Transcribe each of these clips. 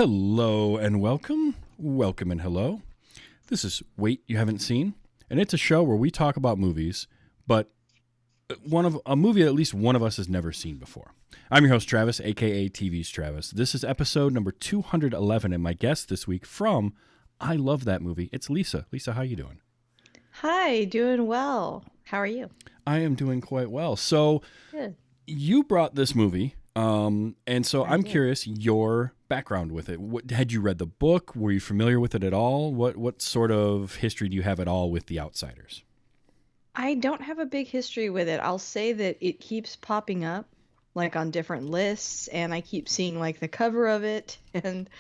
Hello and welcome. Welcome and hello. This is Wait You Haven't Seen, and it's a show where we talk about movies, but a movie that at least one of us has never seen before. I'm your host, Travis, aka TV's Travis. This is episode number 211, and my guest this week from I Love That Movie, it's Lisa. Lisa, how you doing? Hi, doing well. How are you? I am doing quite well. So Good. you brought this movie, and so I I'm did. curious your background with it. Had you read the book? Were you familiar with it at all? What sort of history do you have at all with The Outsiders? I don't have a big history with it. I'll say that it keeps popping up like on different lists and I keep seeing like the cover of it and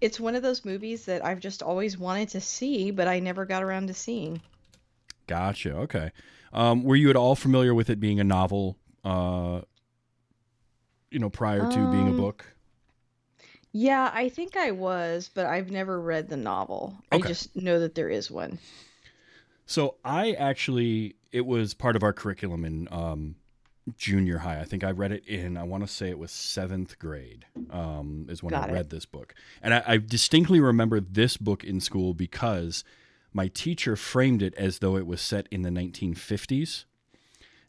it's one of those movies that I've just always wanted to see, but I never got around to seeing. Gotcha. Okay. Were you at all familiar with it being a novel? Prior to being a Um, book. yeah, I think I was, but I've never read the novel. I Okay. just know that there is one. So it was part of our curriculum in junior high. I think I read it I want to say it was seventh grade, is when I Got it. read this book. And I distinctly remember this book in school because my teacher framed it as though it was set in the 1950s.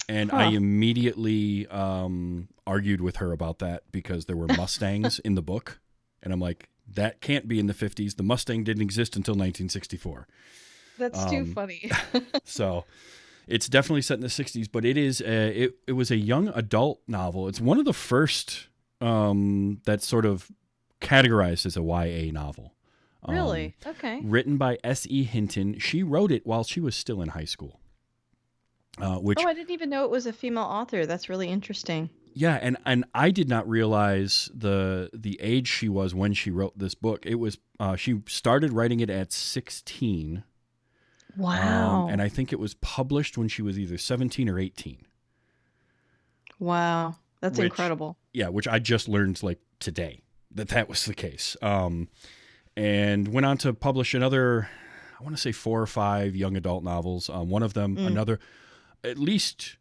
And I Huh. immediately argued with her about that because there were Mustangs in the book. And I'm like, that can't be in the 50s. The Mustang didn't exist until 1964. That's too Um, funny. so it's definitely set in the 60s, but it was a young adult novel. It's one of the first that's sort of categorized as a YA novel. Um, Really? Okay. Written by S.E. Hinton. She wrote it while she was still in high school, Oh, which I didn't even know it was a female author. That's really interesting. yeah, and I did not realize the age she was when she wrote this book. It was she started writing it at 16, and Wow. I think it was published when she was either 17 or 18. Wow. That's Which incredible. which I just learned like today that was the case. And went on to publish another, I want to say 4 or 5 young adult novels. One of them, Mm. at least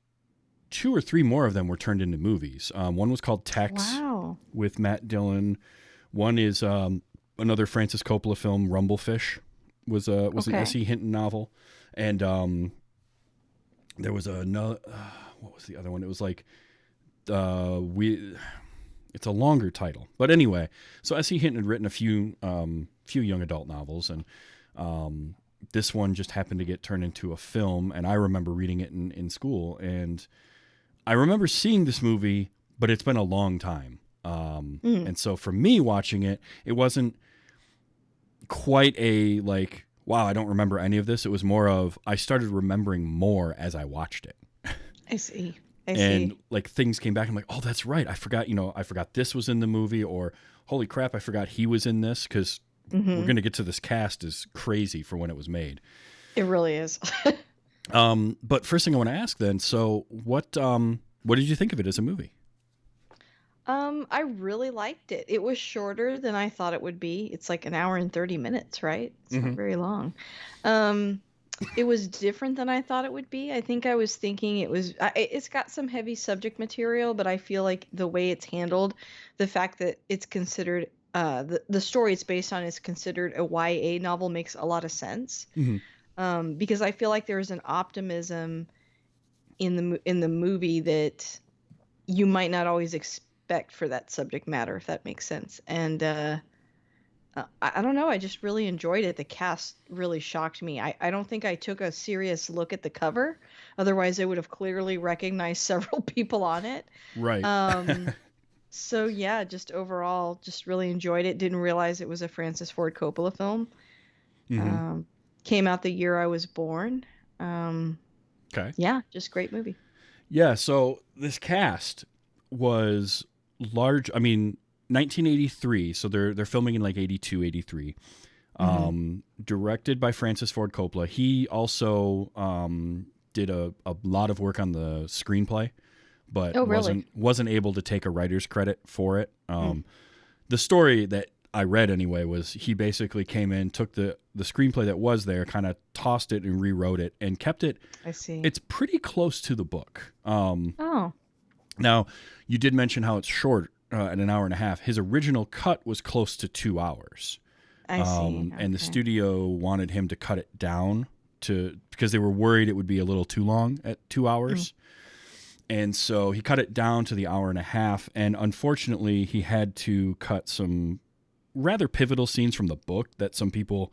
2 or 3 more of them were turned into movies. One was called Tex Wow. with Matt Dillon. One is another Francis Coppola film, Rumblefish, was an Okay. S.E. Hinton novel, and there was another. What was the other one? It was like we. It's a longer title, but anyway. So S.E. Hinton had written a few young adult novels, and this one just happened to get turned into a film. And I remember reading it in school, and I remember seeing this movie, but it's been a long time. Mm. And so for me watching it, it wasn't quite a like, wow, I don't remember any of this. It was more of I started remembering more as I watched it. I see. I And see. like things came back. I'm like, oh, that's right. I forgot this was in the movie, or holy crap, I forgot he was in this because we're Hmm. going to get to this cast is crazy for when it was made. It really is. But first thing I want to ask then, so what did you think of it as a movie? I really liked it. It was shorter than I thought it would be. It's like an hour and 30 minutes, right? It's not Mm-hmm. very long. Um, it was different than I thought it would be. I think I was thinking it's got some heavy subject material, but I feel like the way it's handled, the fact that it's considered the story it's based on is considered a YA novel makes a lot of sense. Mm-hmm. Because I feel like there's an optimism in the movie that you might not always expect for that subject matter, if that makes sense. And I don't know. I just really enjoyed it. The cast really shocked me. I don't think I took a serious look at the cover. Otherwise, I would have clearly recognized several people on it. Right. Um, so yeah, just overall, just really enjoyed it. Didn't realize it was a Francis Ford Coppola film. Mm-hmm. Um, Came out the year I was born. Um, Okay. yeah, just great movie. Yeah. So this cast was large. I mean, 1983. So they're filming in like 82, 83. Hmm. Directed by Francis Ford Coppola. He also did a lot of work on the screenplay, but Oh, really? wasn't able to take a writer's credit for it. Mm, The story that I read anyway was he basically came in, took the screenplay that was there, kind of tossed it and rewrote it, and kept it. I see. It's pretty close to the book. Oh, Now, you did mention how it's short. at an hour and a half. His original cut was close to 2 hours. I see. And the Okay. studio wanted him to cut it down because they were worried it would be a little too long at 2 hours. And so he cut it down to the hour and a half. And unfortunately, he had to cut some rather pivotal scenes from the book that some people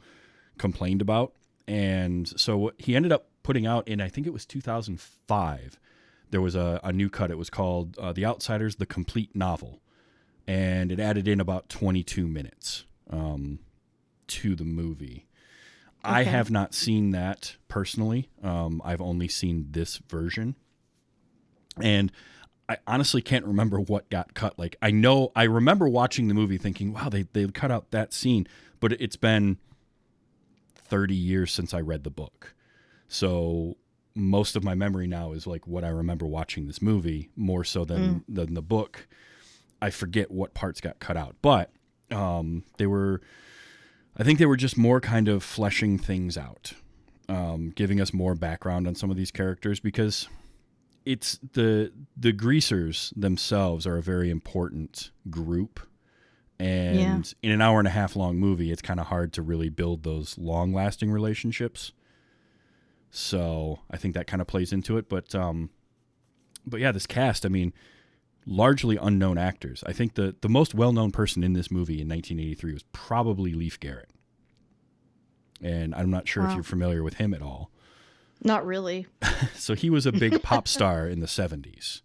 complained about. And so what he ended up putting out in, I think it was 2005, there was a new cut. It was called The Outsiders, The Complete Novel. And it added in about 22 minutes to the movie. I Okay. have not seen that personally. I've only seen this version. And I honestly can't remember what got cut. Like, I remember watching the movie thinking, wow, they cut out that scene. But it's been 30 years since I read the book. So most of my memory now is like what I remember watching this movie more so than the book. I forget what parts got cut out. But I think they were just more kind of fleshing things out, giving us more background on some of these characters, because it's the greasers themselves are a very important group. And in an hour and a half long movie, it's kind of hard to really build those long lasting relationships. So I think that kind of plays into it. But yeah, this cast, I mean, largely unknown actors. I think the most well-known person in this movie in 1983 was probably Leif Garrett. And I'm not sure if you're familiar with him at all. Not really. So he was a big pop star in the 70s.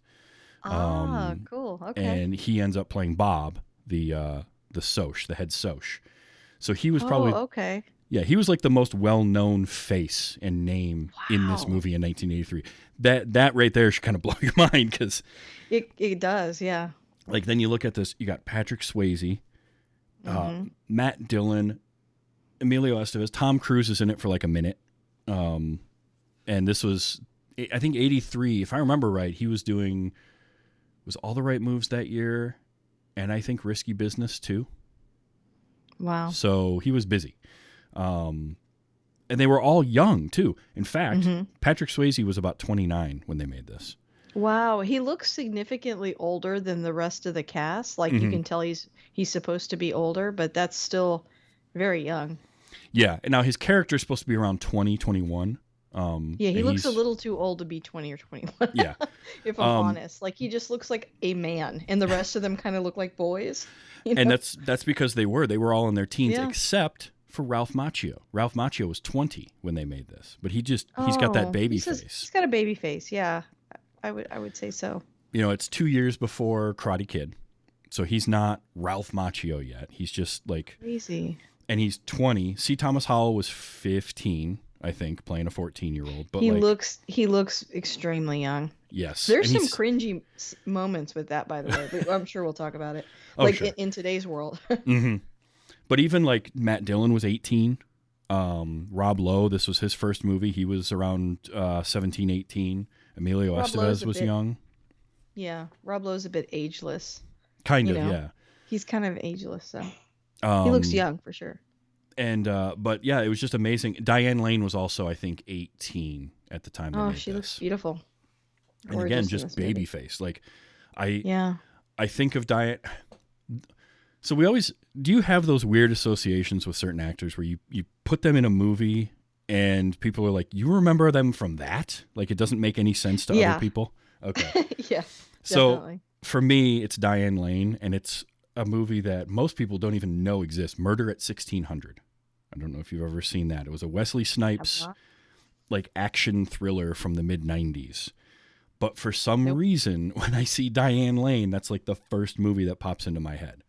Cool. Okay. And he ends up playing Bob, the Soc, the head Soc. So he was probably okay. Yeah, he was like the most well-known face and name in this movie in 1983. That right there should kind of blow your mind, because it does, yeah. like then you look at this, you got Patrick Swayze, Matt Dillon, Emilio Estevez, Tom Cruise is in it for like a minute, and this was, I think, 83. If I remember right, he was All the Right Moves that year, and I think Risky Business too. Wow. So he was busy. And they were all young too. In fact, Patrick Swayze was about 29 when they made this. Wow, he looks significantly older than the rest of the cast. Like you can tell he's supposed to be older, but that's still very young. Yeah, and now his character is supposed to be around 20, 21. Yeah, he looks a little too old to be 20 or 21. Yeah. If I'm honest, like he just looks like a man, and the rest of them kind of look like boys. You know? And that's because they were all in their teens, Yeah. except for Ralph Macchio. Ralph Macchio was 20 when they made this, but he's got that baby face. He's got a baby face. Yeah, I would say so. You know, it's 2 years before Karate Kid, so he's not Ralph Macchio yet. He's just like Crazy. And he's 20. C. Thomas Howell was 15, I think, playing a 14-year-old. But He looks extremely young. Yes, There's and some he's- moments moments with that, by the way. But I'm sure we'll talk about it. Oh, Like sure. in today's world. But even like Matt Dillon was 18. Rob Lowe, this was his first movie. He was around 17, 18. Emilio Rob Lowe's Estevez a was bit- young. Yeah, Rob Lowe's a bit ageless. Kind You of, know. yeah. He's kind of ageless, so he looks young for sure. And but yeah, it was just amazing. Diane Lane was also, I think, 18 at the time they Oh, made she looks this. beautiful. And Gorgeous again, in just this movie. baby face. Like Yeah. I think of Diane. So do you have those weird associations with certain actors where you put them in a movie and people are like, you remember them from that? Like it doesn't make any sense to Yeah. other people. Okay. Yeah. So Definitely. for me, it's Diane Lane, and it's a movie that most people don't even know exists. Murder at 1600. I don't know if you've ever seen that. It was a Wesley Snipes not. like action thriller from the mid 90s. But for some Nope. reason, when I see Diane Lane, that's like the first movie that pops into my head.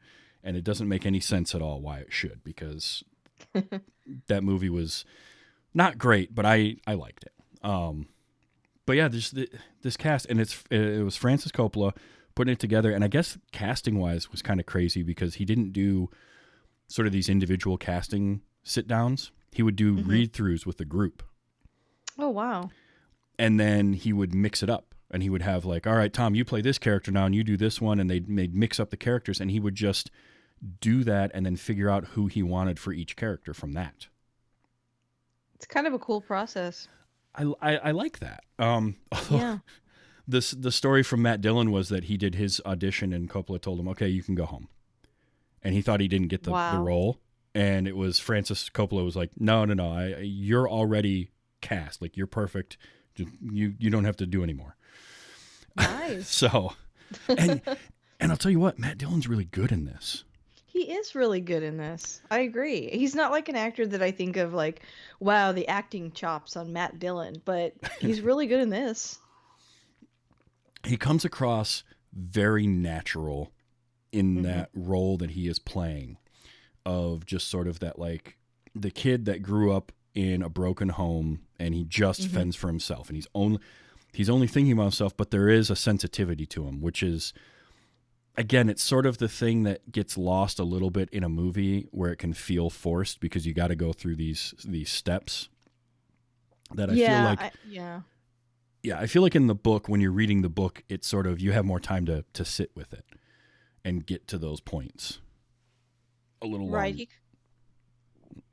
And it doesn't make any sense at all why it should, because that movie was not great, but I liked it. But yeah, this cast, and it was Francis Coppola putting it together. And I guess casting wise was kind of crazy because he didn't do sort of these individual casting sit downs. He would do read throughs with the group. Oh wow. And then he would mix it up, and he would have like, all right, Tom, you play this character now and you do this one. And they'd mix up the characters, and he would just do that and then figure out who he wanted for each character from that. It's kind of a cool process. I like that. Although Yeah. the story from Matt Dillon was that he did his audition and Coppola told him, okay, you can go home. And he thought he didn't get the Wow. role. And it was Francis Coppola was like, no, you're already cast. Like, you're perfect. You don't have to do anymore. Nice. So, and I'll tell you what, Matt Dillon's really good in this. He is really good in this. I agree. He's not like an actor that I think of like, wow, the acting chops on Matt Dillon, but he's really good in this. He comes across very natural in that role that he is playing, of just sort of that, like, the kid that grew up in a broken home and he just fends for himself and he's only thinking about himself, but there is a sensitivity to him, which is, again, it's sort of the thing that gets lost a little bit in a movie where it can feel forced because you got to go through these steps that I feel like, I feel like in the book, when you're reading the book, it's sort of, you have more time to sit with it and get to those points a little right.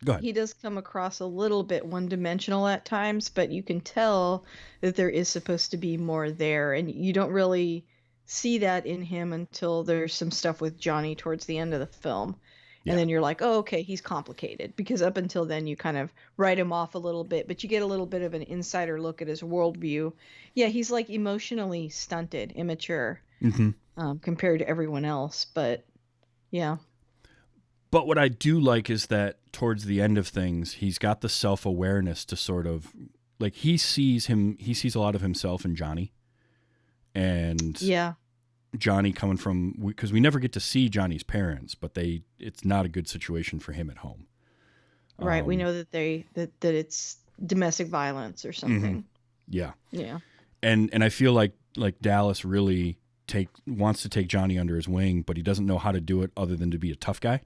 Go ahead. He does come across a little bit one-dimensional at times, but you can tell that there is supposed to be more there, and you don't really see that in him until there's some stuff with Johnny towards the end of the film. Yeah. And then you're like, oh, okay, he's complicated, because up until then you kind of write him off a little bit, but you get a little bit of an insider look at his worldview. Yeah, he's like emotionally stunted, immature, compared to everyone else. But yeah. But what I do like is that towards the end of things, he's got the self-awareness to sort of, like, he sees a lot of himself in Johnny. And Johnny coming from, because we never get to see Johnny's parents, but it's not a good situation for him at home. Right. We know that that it's domestic violence or something. Yeah. Yeah. And I feel like Dallas really wants to take Johnny under his wing, but he doesn't know how to do it other than to be a tough guy.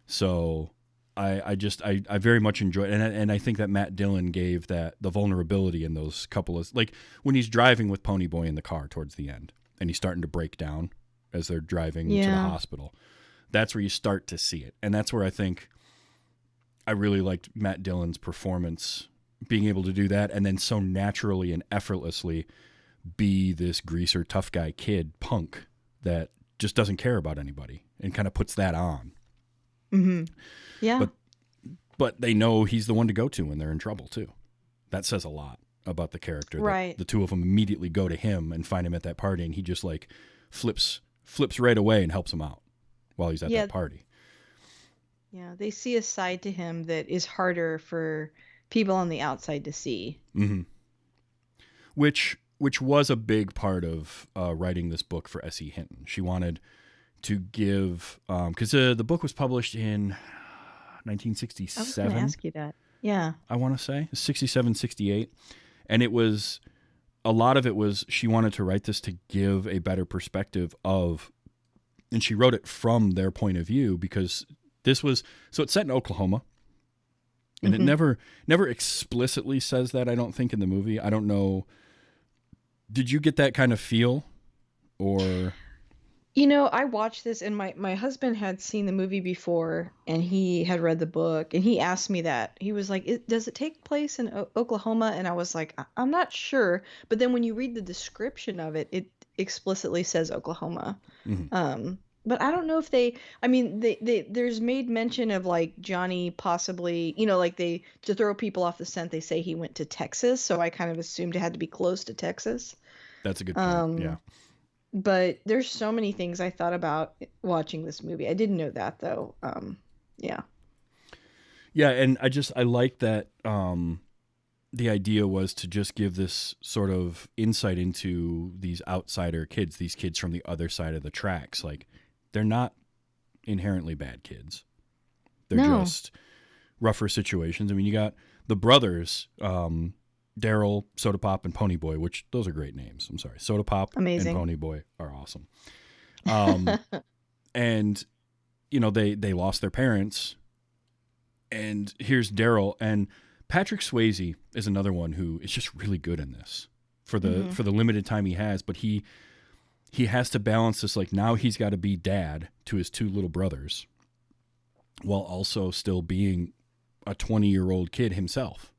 So I very much enjoy it. And I think that Matt Dillon gave the vulnerability in those couple of, like, when he's driving with Ponyboy in the car towards the end and he's starting to break down as they're driving to the hospital. That's where you start to see it. And that's where I think I really liked Matt Dillon's performance, being able to do that and then so naturally and effortlessly be this greaser tough guy kid punk that just doesn't care about anybody and kind of puts that on. Yeah. But they know he's the one to go to when they're in trouble too. That says a lot about the character. Right. The two of them immediately go to him and find him at that party, and he just like flips right away and helps him out while he's at that party. Yeah, they see a side to him that is harder for people on the outside to see. Which was a big part of writing this book for S.E. Hinton. She wanted to give, because the book was published in 1967. I was going to ask you that. Yeah. I want to say 67, 68. And a lot of it was, she wanted to write this to give a better perspective of, and she wrote it from their point of view, because this was, so it's set in Oklahoma. And it never explicitly says that, I don't think, in the movie. I don't know. Did you get that kind of feel? Or... You know, I watched this, and my husband had seen the movie before, and he had read the book, and he asked me that. He was like, does it take place in Oklahoma? And I was like, I'm not sure. But then when you read the description of it, it explicitly says Oklahoma. But I don't know if there's made mention of, like, Johnny possibly, like, to throw people off the scent, they say he went to Texas. So I kind of assumed it had to be close to Texas. That's a good point. Yeah. But there's so many things I thought about watching this movie. I didn't know that, though. Yeah. Yeah, and I like that the idea was to just give this sort of insight into these outsider kids, these kids from the other side of the tracks. Like, they're not inherently bad kids. They're just rougher situations. I mean, you got the brothers, Daryl, Soda Pop, and Ponyboy, which those are great names. I'm sorry. Soda Pop and Ponyboy are awesome. And, they lost their parents. And here's Daryl. And Patrick Swayze is another one who is just really good in this for the limited time he has. But he has to balance this, like, now he's got to be dad to his two little brothers while also still being a 20-year-old kid himself.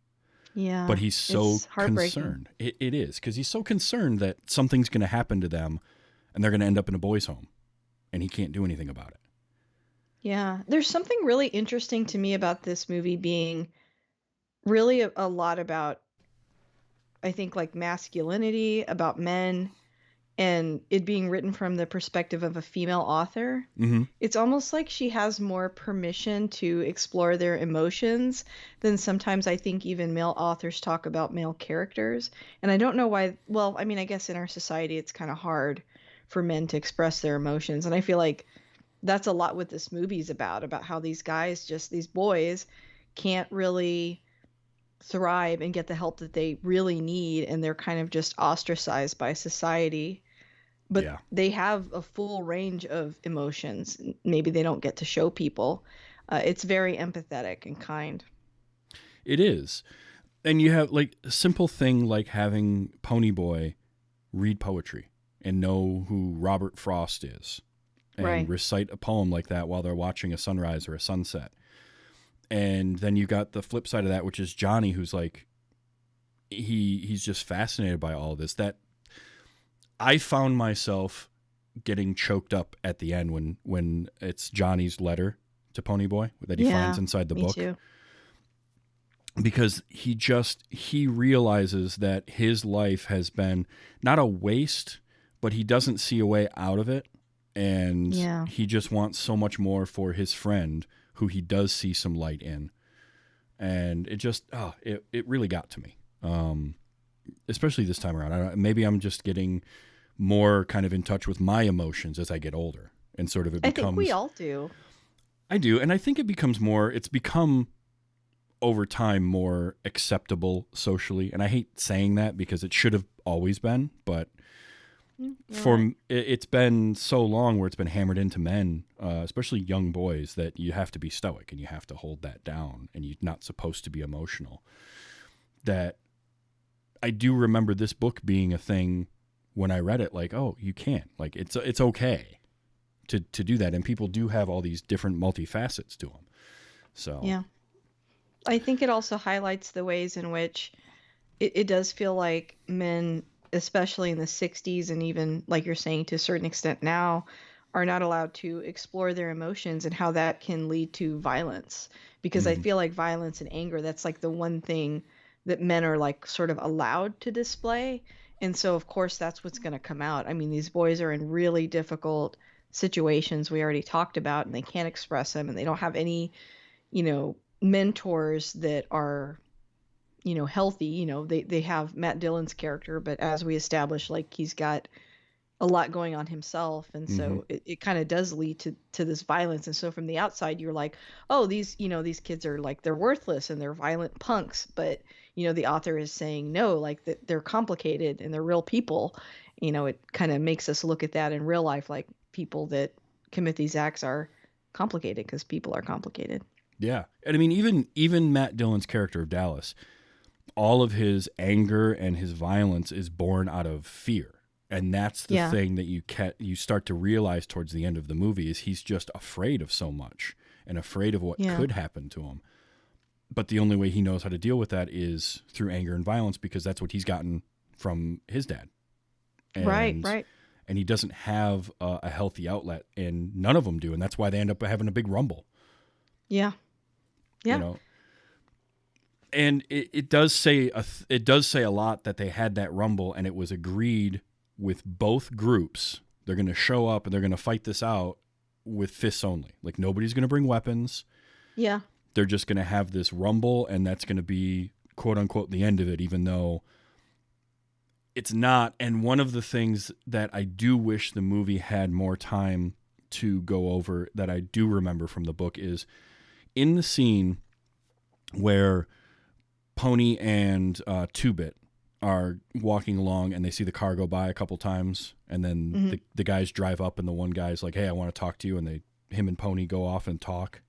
Yeah. But he's so It's heartbreaking. concerned. It is, because he's so concerned that something's going to happen to them and they're going to end up in a boys' home, and he can't do anything about it. Yeah. There's something really interesting to me about this movie being really a lot about, I think, like masculinity, about men, and it being written from the perspective of a female author. Mm-hmm. It's almost like she has more permission to explore their emotions than sometimes I think even male authors talk about male characters. And I don't know why. Well, I mean, I guess in our society it's kind of hard for men to express their emotions. And I feel like that's a lot what this movie's about how these guys, just these boys, can't really thrive and get the help that they really need, and they're kind of just ostracized by society, but Yeah, they have a full range of emotions. Maybe they don't get to show people. It's very empathetic and kind. it is. And you have like a simple thing like having Ponyboy read poetry and know who Robert Frost is and Right. recite a poem like that while they're watching a sunrise or a sunset. And then you got the flip side of that, which is Johnny, who's like he's just fascinated by all of this. That I found myself getting choked up at the end when it's Johnny's letter to Ponyboy that he finds Yeah, inside the me book, too. because he realizes that his life has been not a waste, but he doesn't see a way out of it, and Yeah. he just wants so much more for his friend who he does see some light in. And it just it really got to me, especially this time around. Maybe I'm just getting more kind of in touch with my emotions as I get older, and sort of it I think we becomes all do. I do, and I think it's become over time more acceptable socially. And I hate saying that because it should have always been, but You're right. it's been so long where it's been hammered into men, especially young boys, that you have to be stoic and you have to hold that down and you're not supposed to be emotional. That I do remember this book being a thing when I read it, like, oh, you can't, like, it's okay to do that, and people do have all these different multifacets to them. So Yeah. I think it also highlights the ways in which it does feel like men, especially in the 60s, and even like you're saying to a certain extent now, are not allowed to explore their emotions, and how that can lead to violence. Because I mhm. feel like violence and anger, that's like the one thing that men are like sort of allowed to display. And so, of course, that's what's going to come out. I mean, these boys are in really difficult situations we already talked about, and they can't express them, and they don't have any, mentors that are, healthy. They have Matt Dillon's character, but as we established, like he's got a lot going on himself, and Mhm. so it kind of does lead to this violence. And so from the outside you're like, oh, these kids are like, they're worthless and they're violent punks, but the author is saying no, like that they're complicated and they're real people. It kind of makes us look at that in real life, like people that commit these acts are complicated because people are complicated. Yeah, and I mean, even Matt Dillon's character of Dallas, all of his anger and his violence is born out of fear. And that's the Yeah. thing that you start to realize towards the end of the movie, is he's just afraid of so much and afraid of what Yeah. could happen to him. But the only way he knows how to deal with that is through anger and violence, because that's what he's gotten from his dad. Right, And right. and he doesn't have a healthy outlet, and none of them do, and that's why they end up having a big rumble. Yeah. You Yeah. know, and it does say a lot that they had that rumble, and it was agreed with both groups. They're going to show up and they're going to fight this out with fists only. Like, nobody's going to bring weapons. Yeah. They're just going to have this rumble, and that's going to be, quote unquote, the end of it, even though it's not. And one of the things that I do wish the movie had more time to go over, that I do remember from the book, is in the scene where Pony and Two Bit are walking along and they see the car go by a couple times, and then Hmm. the guys drive up, and the one guy's like, hey, I want to talk to you, and him and Pony go off and talk.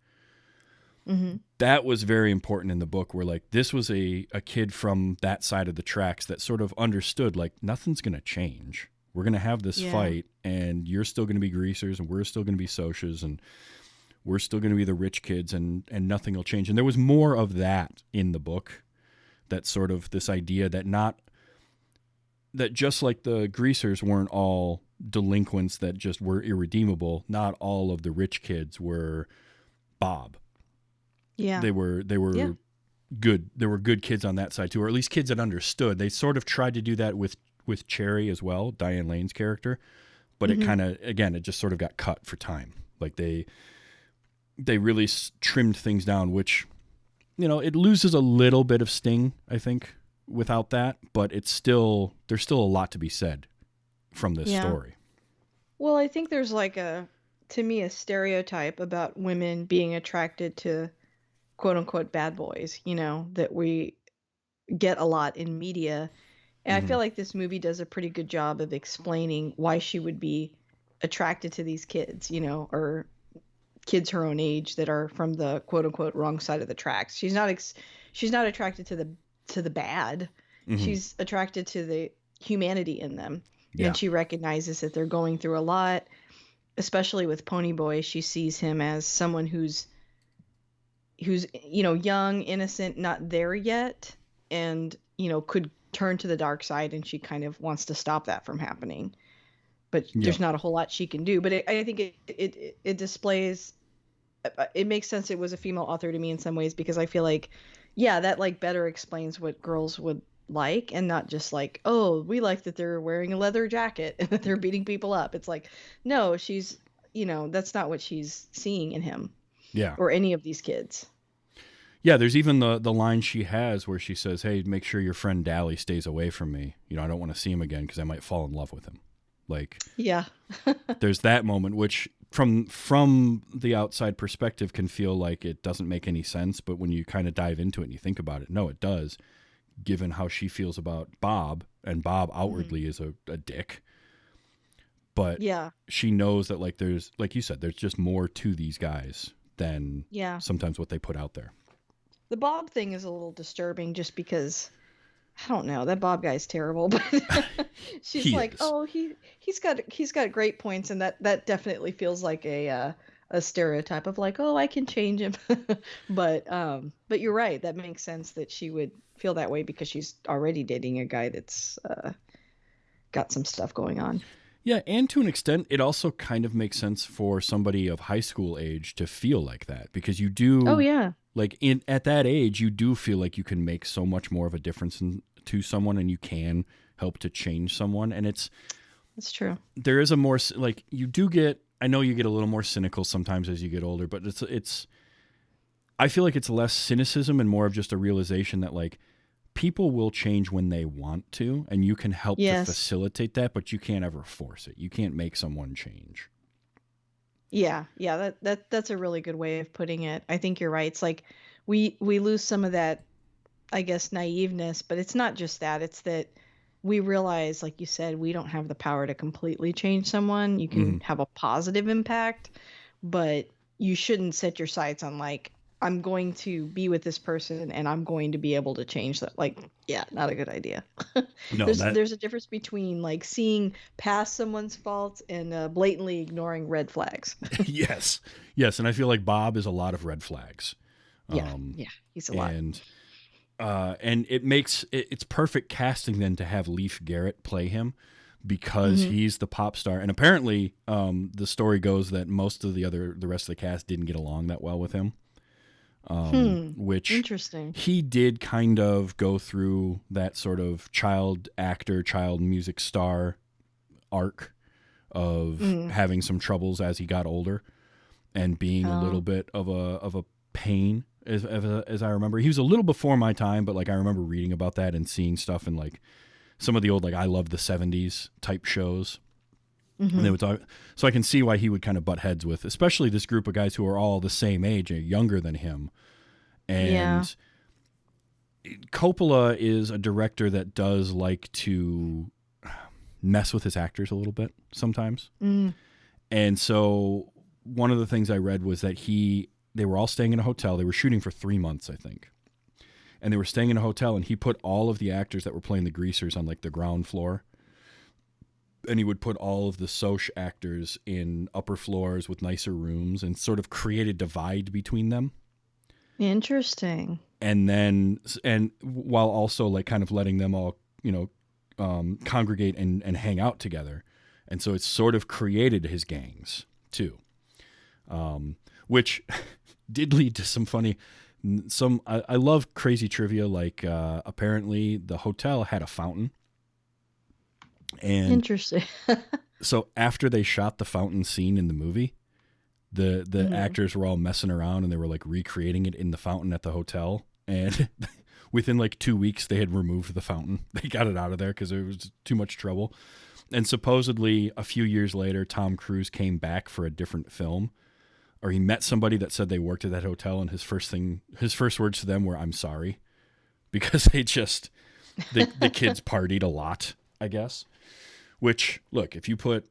Hmm. That was very important in the book, where like this was a kid from that side of the tracks that sort of understood, like, nothing's going to change. We're going to have this Yeah. fight, and you're still going to be greasers, and we're still going to be Socs, and we're still going to be the rich kids, and nothing will change. And there was more of that in the book that sort of this idea that just like the greasers weren't all delinquents that just were irredeemable, not all of the rich kids were Bob. Yeah. They were Yeah. good. There were good kids on that side too, or at least kids that understood. They sort of tried to do that with Cherry as well, Diane Lane's character, but it kind of, again, it just sort of got cut for time. Like they really trimmed things down, which, you know, it loses a little bit of sting, I think, without that, but there's still a lot to be said from this story. Well, I think there's like to me, a stereotype about women being attracted to quote unquote bad boys, you know, that we get a lot in media. And I feel like this movie does a pretty good job of explaining why she would be attracted to these kids, you know, or kids her own age that are from the quote unquote wrong side of the tracks. She's not attracted to the bad. She's attracted to the humanity in them. Yeah. And she recognizes that they're going through a lot, especially with Ponyboy. She sees him as someone who's you know, young, innocent, not there yet, and you know, could turn to the dark side, and she kind of wants to stop that from happening. But there's not a whole lot she can do. But I think it displays, it makes sense it was a female author to me in some ways, because I feel like, yeah, that like better explains what girls would like, and not just like, oh, we like that they're wearing a leather jacket and that they're beating people up. It's like, no, she's, you know, that's not what she's seeing in him. Yeah. Or any of these kids. Yeah, there's even the line she has where she says, "Hey, make sure your friend Dally stays away from me. You know, I don't want to see him again because I might fall in love with him." Like, yeah. There's that moment, which from the outside perspective can feel like it doesn't make any sense, but when you kind of dive into it and you think about it, no, it does, given how she feels about Bob, and Bob outwardly is a dick. But she knows that, like, there's, like you said, there's just more to these guys than sometimes what they put out there. The Bob thing is a little disturbing just because, I don't know, that Bob guy's terrible, but she's like, oh, he's got great points, and that definitely feels like a stereotype of like, oh, I can change him. But you're right, that makes sense that she would feel that way because she's already dating a guy that's got some stuff going on. Yeah, and to an extent, it also kind of makes sense for somebody of high school age to feel like that, because you do. Oh yeah. Like at that age, you do feel like you can make so much more of a difference to someone, and you can help to change someone. And it's true. There is a more, like, you do get, I know you get a little more cynical sometimes as you get older, but I feel like it's less cynicism and more of just a realization that, like, people will change when they want to, and you can help to facilitate that, but you can't ever force it. You can't make someone change. Yeah, that's a really good way of putting it. I think you're right. It's like we lose some of that, I guess, naiveness, but it's not just that. It's that we realize, like you said, we don't have the power to completely change someone. You can have a positive impact, but you shouldn't set your sights on like, I'm going to be with this person and I'm going to be able to change that. Like, yeah, not a good idea. No, there's a difference between like seeing past someone's faults and blatantly ignoring red flags. Yes, and I feel like Bob is a lot of red flags. Yeah, he's a lot. And it makes it's perfect casting then to have Leif Garrett play him, because he's the pop star. And apparently, the story goes that most of the rest of the cast didn't get along that well with him. Which interesting. He did kind of go through that sort of child actor, child music star arc of having some troubles as he got older, and being a little bit of a pain as I remember. He was a little before my time, but like I remember reading about that and seeing stuff in like some of the old, like, I Love the 70s type shows. And they would talk, so I can see why he would kind of butt heads with, especially this group of guys who are all the same age and younger than him. And Coppola is a director that does like to mess with his actors a little bit sometimes. And so one of the things I read was that they were all staying in a hotel. They were shooting for 3 months, I think. And they were staying in a hotel, and he put all of the actors that were playing the greasers on like the ground floor. And he would put all of the Socs actors in upper floors with nicer rooms, and sort of create a divide between them. Interesting. And while also like kind of letting them all, congregate and hang out together. And so it's sort of created his gangs too, which did lead to some funny. I love crazy trivia. Like apparently the hotel had a fountain, and Interesting. so after they shot the fountain scene in the movie, the Hmm. actors were all messing around and they were like recreating it in the fountain at the hotel. And within like 2 weeks, they had removed the fountain. They got it out of there because it was too much trouble. And supposedly, a few years later, Tom Cruise came back for a different film, or he met somebody that said they worked at that hotel, and his first words to them were, "I'm sorry," because the kids partied a lot, I guess. Which, look, if you put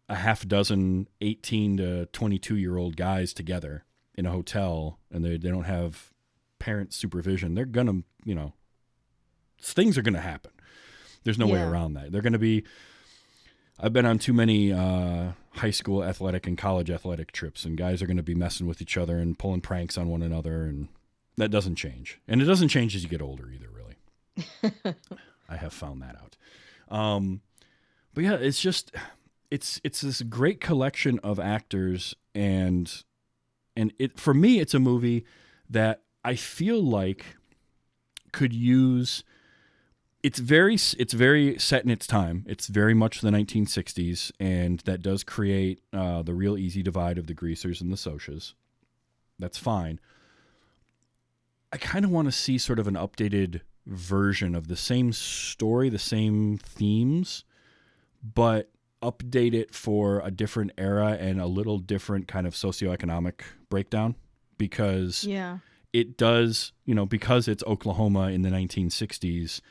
a half dozen 18 to 22-year-old guys together in a hotel and they don't have parent supervision, they're gonna, things are gonna happen. There's no way Yeah. around that. They're gonna be. I've been on too many high school athletic and college athletic trips, and guys are going to be messing with each other and pulling pranks on one another, and that doesn't change. And it doesn't change as you get older either, really. I have found that out. Um, but yeah, it's this great collection of actors, and it for me, it's a movie that I feel like could use. It's very set in its time. It's very much the 1960s, and that does create the real easy divide of the greasers and the Socs. That's fine. I kind of want to see sort of an updated version of the same story, the same themes, but update it for a different era and a little different kind of socioeconomic breakdown, because Yeah. it does, because it's Oklahoma in the 1960s,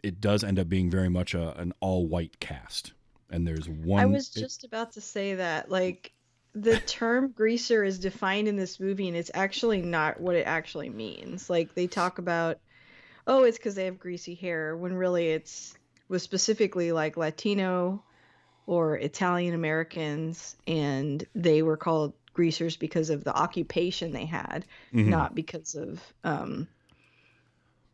it does end up being very much an all white cast. And there's I one. was just about to say that, like, the term greaser is defined in this movie, and it's actually not what it actually means. Like, they talk about, oh, it's because they have greasy hair, when really was specifically like Latino or Italian Americans, and they were called greasers because of the occupation they had, Mhm. not because of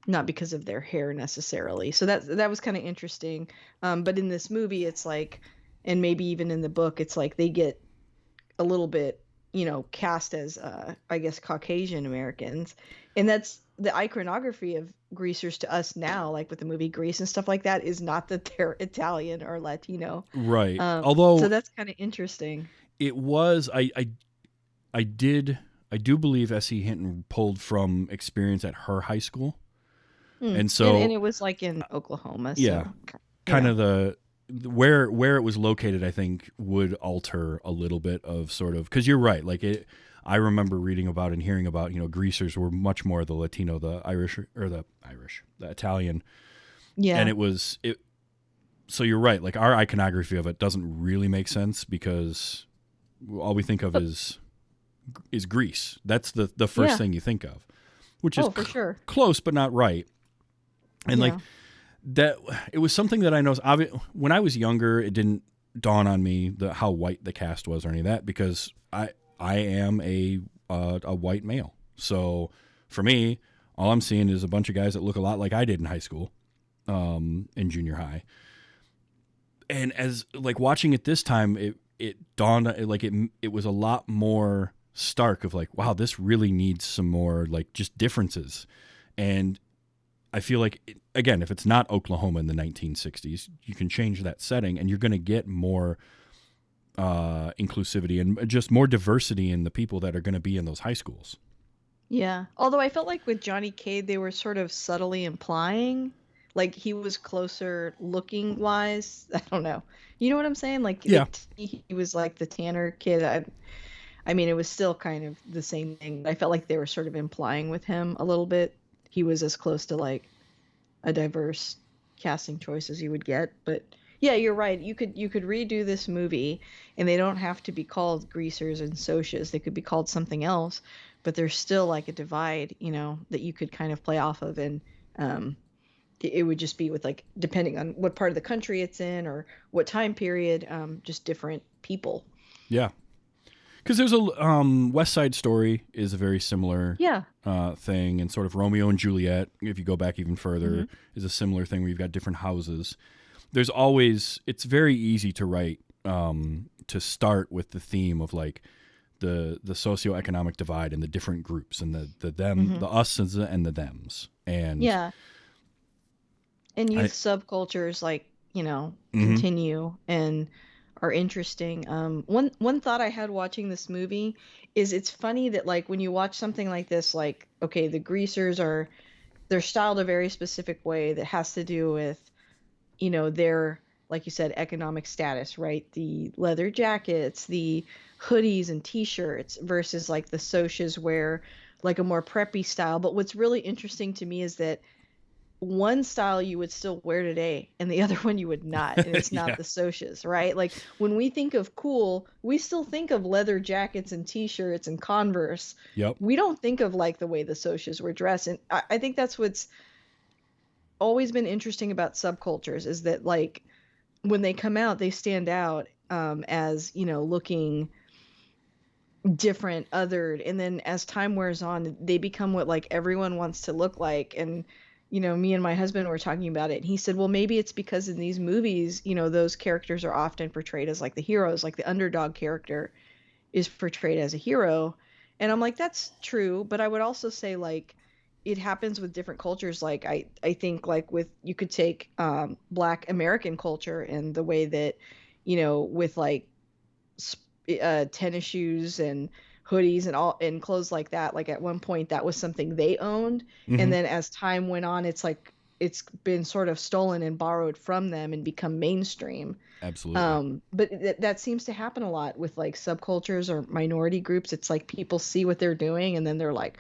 not because of their hair necessarily. So that was kind of interesting. But in this movie, it's like, and maybe even in the book, it's like they get a little bit, cast as, I guess, Caucasian Americans, and that's the iconography of greasers to us now, like with the movie Grease and stuff like that, is not that they're Italian or Latino. Right. So Although that's kind of interesting. it was, I did, I do believe S.E. Hinton pulled from experience at her high school. Hmm. And And so, it was like in Oklahoma, yeah, so kind yeah. of the where it was located, I think, would alter a little bit of sort of, because you're right. Like it, I remember reading about and hearing about, greasers were much more the Latino, the Italian, and Yeah. it. So you're right. Like our iconography of it doesn't really make sense because all we think of Oh, is Greece. That's the first yeah. thing you think of, which is Oh, for sure. close but not right. And like Yeah. that, it was something that I know. When I was younger, it didn't dawn on me how white the cast was or any of that, because I am a white male. So for me, all I'm seeing is a bunch of guys that look a lot like I did in high school, in junior high. And as like watching it this time, it dawned like it was a lot more stark of like, wow, this really needs some more like just differences. And I feel like, again, if it's not Oklahoma in the 1960s, you can change that setting and you're going to get more inclusivity and just more diversity in the people that are going to be in those high schools. Yeah. Although I felt like with Johnny Cade, they were sort of subtly implying like he was closer looking wise. I don't know. You know what I'm saying? Yeah. Like he was like the Tanner kid. I mean, it was still kind of the same thing. I felt like they were sort of implying with him a little bit. He was as close to like a diverse casting choice as you would get. But yeah, you're right. You could redo this movie, and they don't have to be called greasers and socias. They could be called something else, but there's still like a divide, that you could kind of play off of, and um, it would just be with like depending on what part of the country it's in or what time period, just different people. Yeah. Because there's a West Side Story is a very similar Yeah. thing, and sort of Romeo and Juliet, if you go back even further, Hmm. is a similar thing where you've got different houses. There's always it's very easy to write to start with the theme of like the socioeconomic divide and the different groups and the them, Hmm. the us and the thems, and Yeah. And I youth subcultures, like, mhm, continue and are interesting. One thought I had watching this movie is it's funny that, like, when you watch something like this, like, okay, the greasers are they're styled a very specific way that has to do with, their, like you said, economic status, right? The leather jackets, the hoodies and t-shirts versus like the Socs wear like a more preppy style. But what's really interesting to me is that one style you would still wear today and the other one you would not, and it's not yeah, the Socs, right? Like when we think of cool, we still think of leather jackets and t-shirts and Converse. yep, We don't think of like the way the Socs were dressed, and I think that's what's always been interesting about subcultures is that, like, when they come out they stand out, as looking different, othered, and then as time wears on they become what like everyone wants to look like. And me and my husband were talking about it, and he said, well, maybe it's because in these movies, those characters are often portrayed as like the heroes, like the underdog character is portrayed as a hero. And I'm like, that's true, but I would also say, like, it happens with different cultures. Like I think, like, with you could take Black American culture and the way that, with like tennis shoes and hoodies and all and clothes like that, like at one point that was something they owned, and hmm then as time went on it's like it's been sort of stolen and borrowed from them and become mainstream. absolutely, But that seems to happen a lot with like subcultures or minority groups. It's like people see what they're doing and then they're like,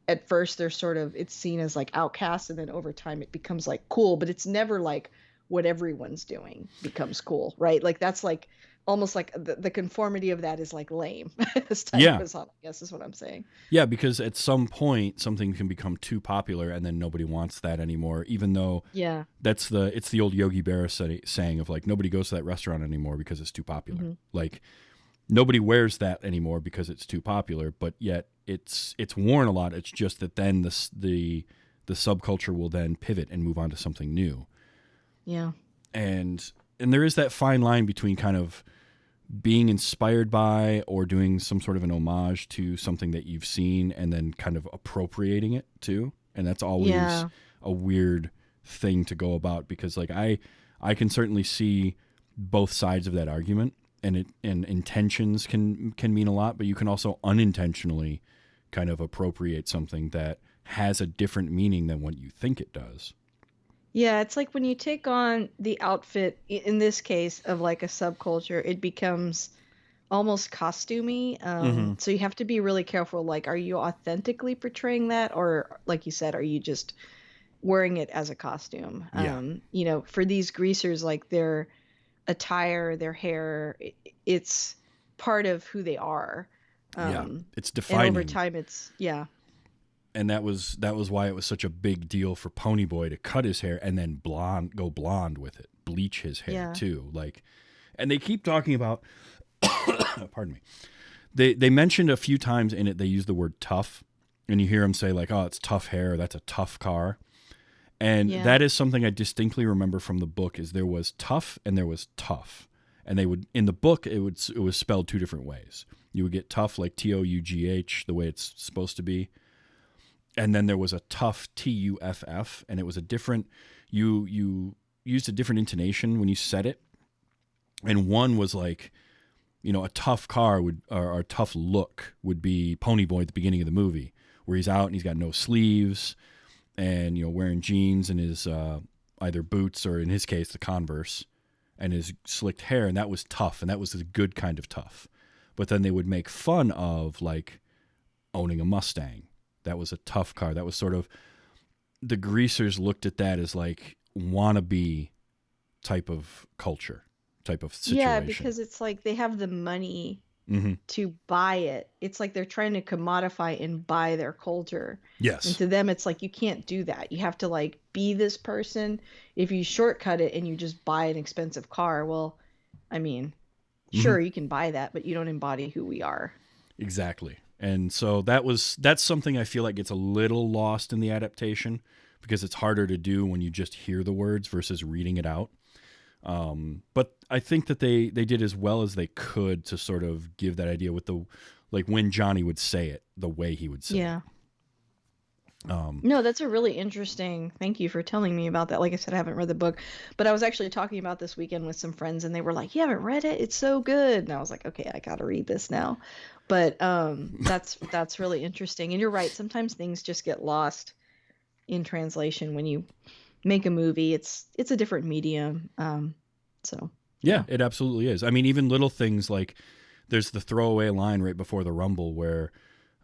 at first they're sort of, it's seen as like outcasts, and then over time it becomes like cool, but it's never like what everyone's doing becomes cool, right? Like that's like almost like the conformity of that is like lame as time yeah. goes on, I guess is what I'm saying. Yeah, because at some point something can become too popular and then nobody wants that anymore, even though Yeah. it's the old Yogi Berra saying of like nobody goes to that restaurant anymore because it's too popular. Hmm. Like nobody wears that anymore because it's too popular, but yet it's worn a lot. It's just that then the subculture will then pivot and move on to something new. Yeah. And there is that fine line between kind of being inspired by or doing some sort of an homage to something that you've seen and then kind of appropriating it too. And that's always Yeah. a weird thing to go about because like I can certainly see both sides of that argument, and intentions can mean a lot, but you can also unintentionally kind of appropriate something that has a different meaning than what you think it does. Yeah, it's like when you take on the outfit, in this case of like a subculture, it becomes almost costumey. Mm-hmm. So you have to be really careful. Like, are you authentically portraying that, or like you said, are you just wearing it as a costume? Yeah. For these greasers, like their attire, their hair, it's part of who they are. Yeah. Um, It's and over defining. time, it's yeah, And that was why it was such a big deal for Ponyboy to cut his hair and then go blonde with it, bleach his hair yeah, too. Like, and they keep talking about, pardon me. They mentioned a few times in it they use the word tough, and you hear them say like, "Oh, it's tough hair. That's a tough car." And yeah, that is something I distinctly remember from the book is there was tough and there was tough. And they would in the book it was spelled two different ways. You would get tough like TOUGH, the way it's supposed to be, and then there was a tough TUFF, and it was a different you used a different intonation when you said it. And one was like, a tough car would or a tough look would be Ponyboy at the beginning of the movie, where he's out and he's got no sleeves and wearing jeans and his either boots or in his case the Converse and his slicked hair, and that was tough, and that was the good kind of tough. But then they would make fun of like owning a Mustang. That was a tough car. That was sort of the greasers looked at that as like wannabe type of culture, type of yeah, situation. because it's like they have the money Mm-hmm. to buy it. It's like they're trying to commodify and buy their culture. And Yes. to them, it's like you can't do that. You have to like be this person. If you shortcut it and you just buy an expensive car, well, I mean, Hmm. Sure, you can buy that, but you don't embody who we are. Exactly. And so that's something I feel like gets a little lost in the adaptation because it's harder to do when you just hear the words versus reading it out. But I think that they did as well as they could to sort of give that idea with the like when Johnny would say it, the way he would say Yeah. it. Um, No, that's a really interesting. Thank you for telling me about that. Like I said, I haven't read the book, but I was actually talking about this weekend with some friends and they were like, "You haven't read it? It's so good." And I was like, "Okay, I got to read this now." But that's really interesting. And you're right, sometimes things just get lost in translation when you make a movie. It's a different medium. So, yeah, yeah. it absolutely is. I mean, even little things like there's the throwaway line right before the rumble where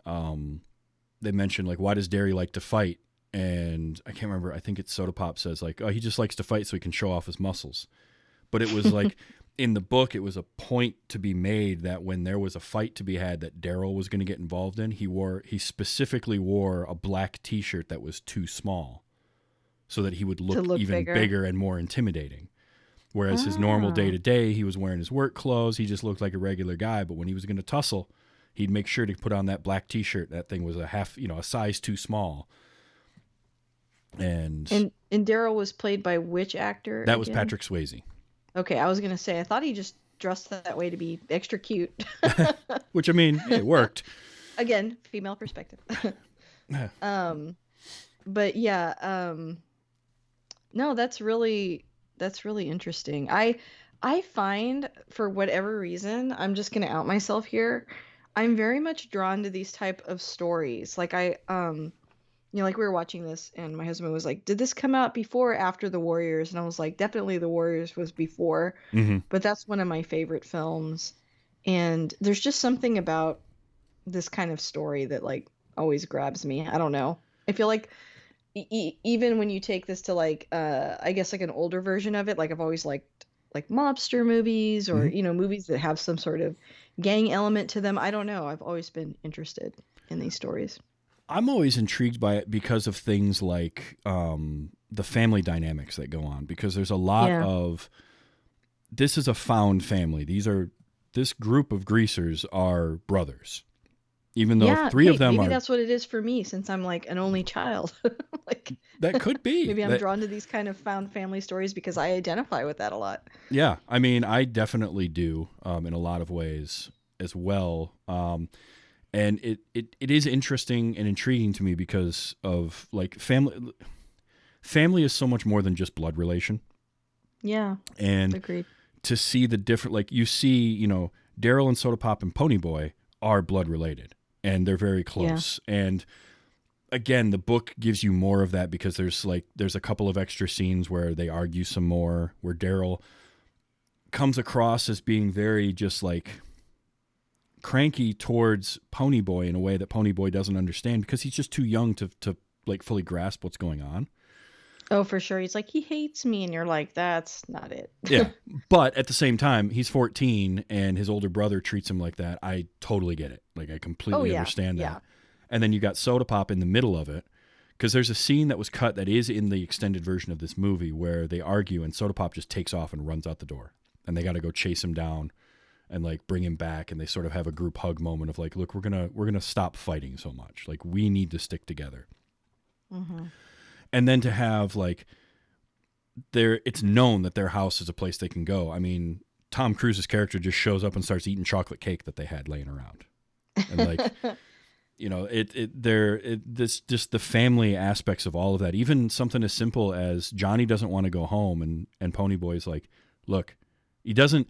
um, they mention like, why does Derry like to fight? And I can't remember. I think it's Soda Pop says like, oh, he just likes to fight so he can show off his muscles. But it was like in the book, it was a point to be made that when there was a fight to be had that Daryl was going to get involved in, he specifically wore a black T-shirt that was too small, so that he would To look look even bigger. bigger and more intimidating. Whereas his normal day Ah. to day, he was wearing his work clothes. He just looked like a regular guy. But when he was going to tussle, he'd make sure to put on that black T-shirt. That thing was a size too small. And And Daryl was played by which actor that was again? Patrick Swayze. Okay, I was gonna say I thought he just dressed that way to be extra cute. Which, I mean, it worked. Again, female perspective. um, but yeah, no, that's really interesting. I find for whatever reason, I'm just gonna out myself here. I'm very much drawn to these type of stories. Like like we were watching this and my husband was like, "Did this come out before or after The Warriors?" And I was like, "Definitely The Warriors was before." Hmm. But that's one of my favorite films. And there's just something about this kind of story that like always grabs me. I don't know. I feel like even when you take this to like I guess like an older version of it, like I've always liked like mobster movies or Hmm. movies that have some sort of gang element to them. I don't know. I've always been interested in these stories. I'm always intrigued by it because of things like the family dynamics that go on. Because there's a lot Yeah. of this is a found family. This group of greasers are brothers, even though Yeah, three of hey, them maybe are. that's what it is for me since I'm like an only child. Like That could be maybe I'm that. drawn to these kind of found family stories because I identify with that a lot. Yeah, I mean, I definitely do in a lot of ways as well. And it is interesting and intriguing to me because of like family. Family is so much more than just blood relation, Yeah, and agreed. to see the different, like you see, Daryl and Soda Pop and Pony Boy are blood related, and they're very Yeah. close. And again, the book gives you more of that because there's a couple of extra scenes where they argue some more, where Daryl comes across as being very just like cranky towards Pony Boy in a way that Pony Boy doesn't understand because he's just too young to like fully grasp what's going on. Oh, for sure. He's like, he hates me, and you're like, that's not it. Yeah. But at the same time, he's 14 and his older brother treats him like that. I totally get it. Like, I Oh completely yeah, understand yeah. that. And then you got Soda Pop in the middle of it because there's a scene that was cut that is in the extended version of this movie where they argue and Soda Pop just takes off and runs out the door. And they got to go chase him down and like bring him back, and they sort of have a group hug moment of like, look, we're going to stop fighting so much. Like, we need to stick together. Hmm. And then to have like it's known that their house is a place they can go. I mean, Tom Cruise's character just shows up and starts eating chocolate cake that they had laying around, and like this just the family aspects of all of that. Even something as simple as Johnny doesn't want to go home, and Ponyboy's like, look, he doesn't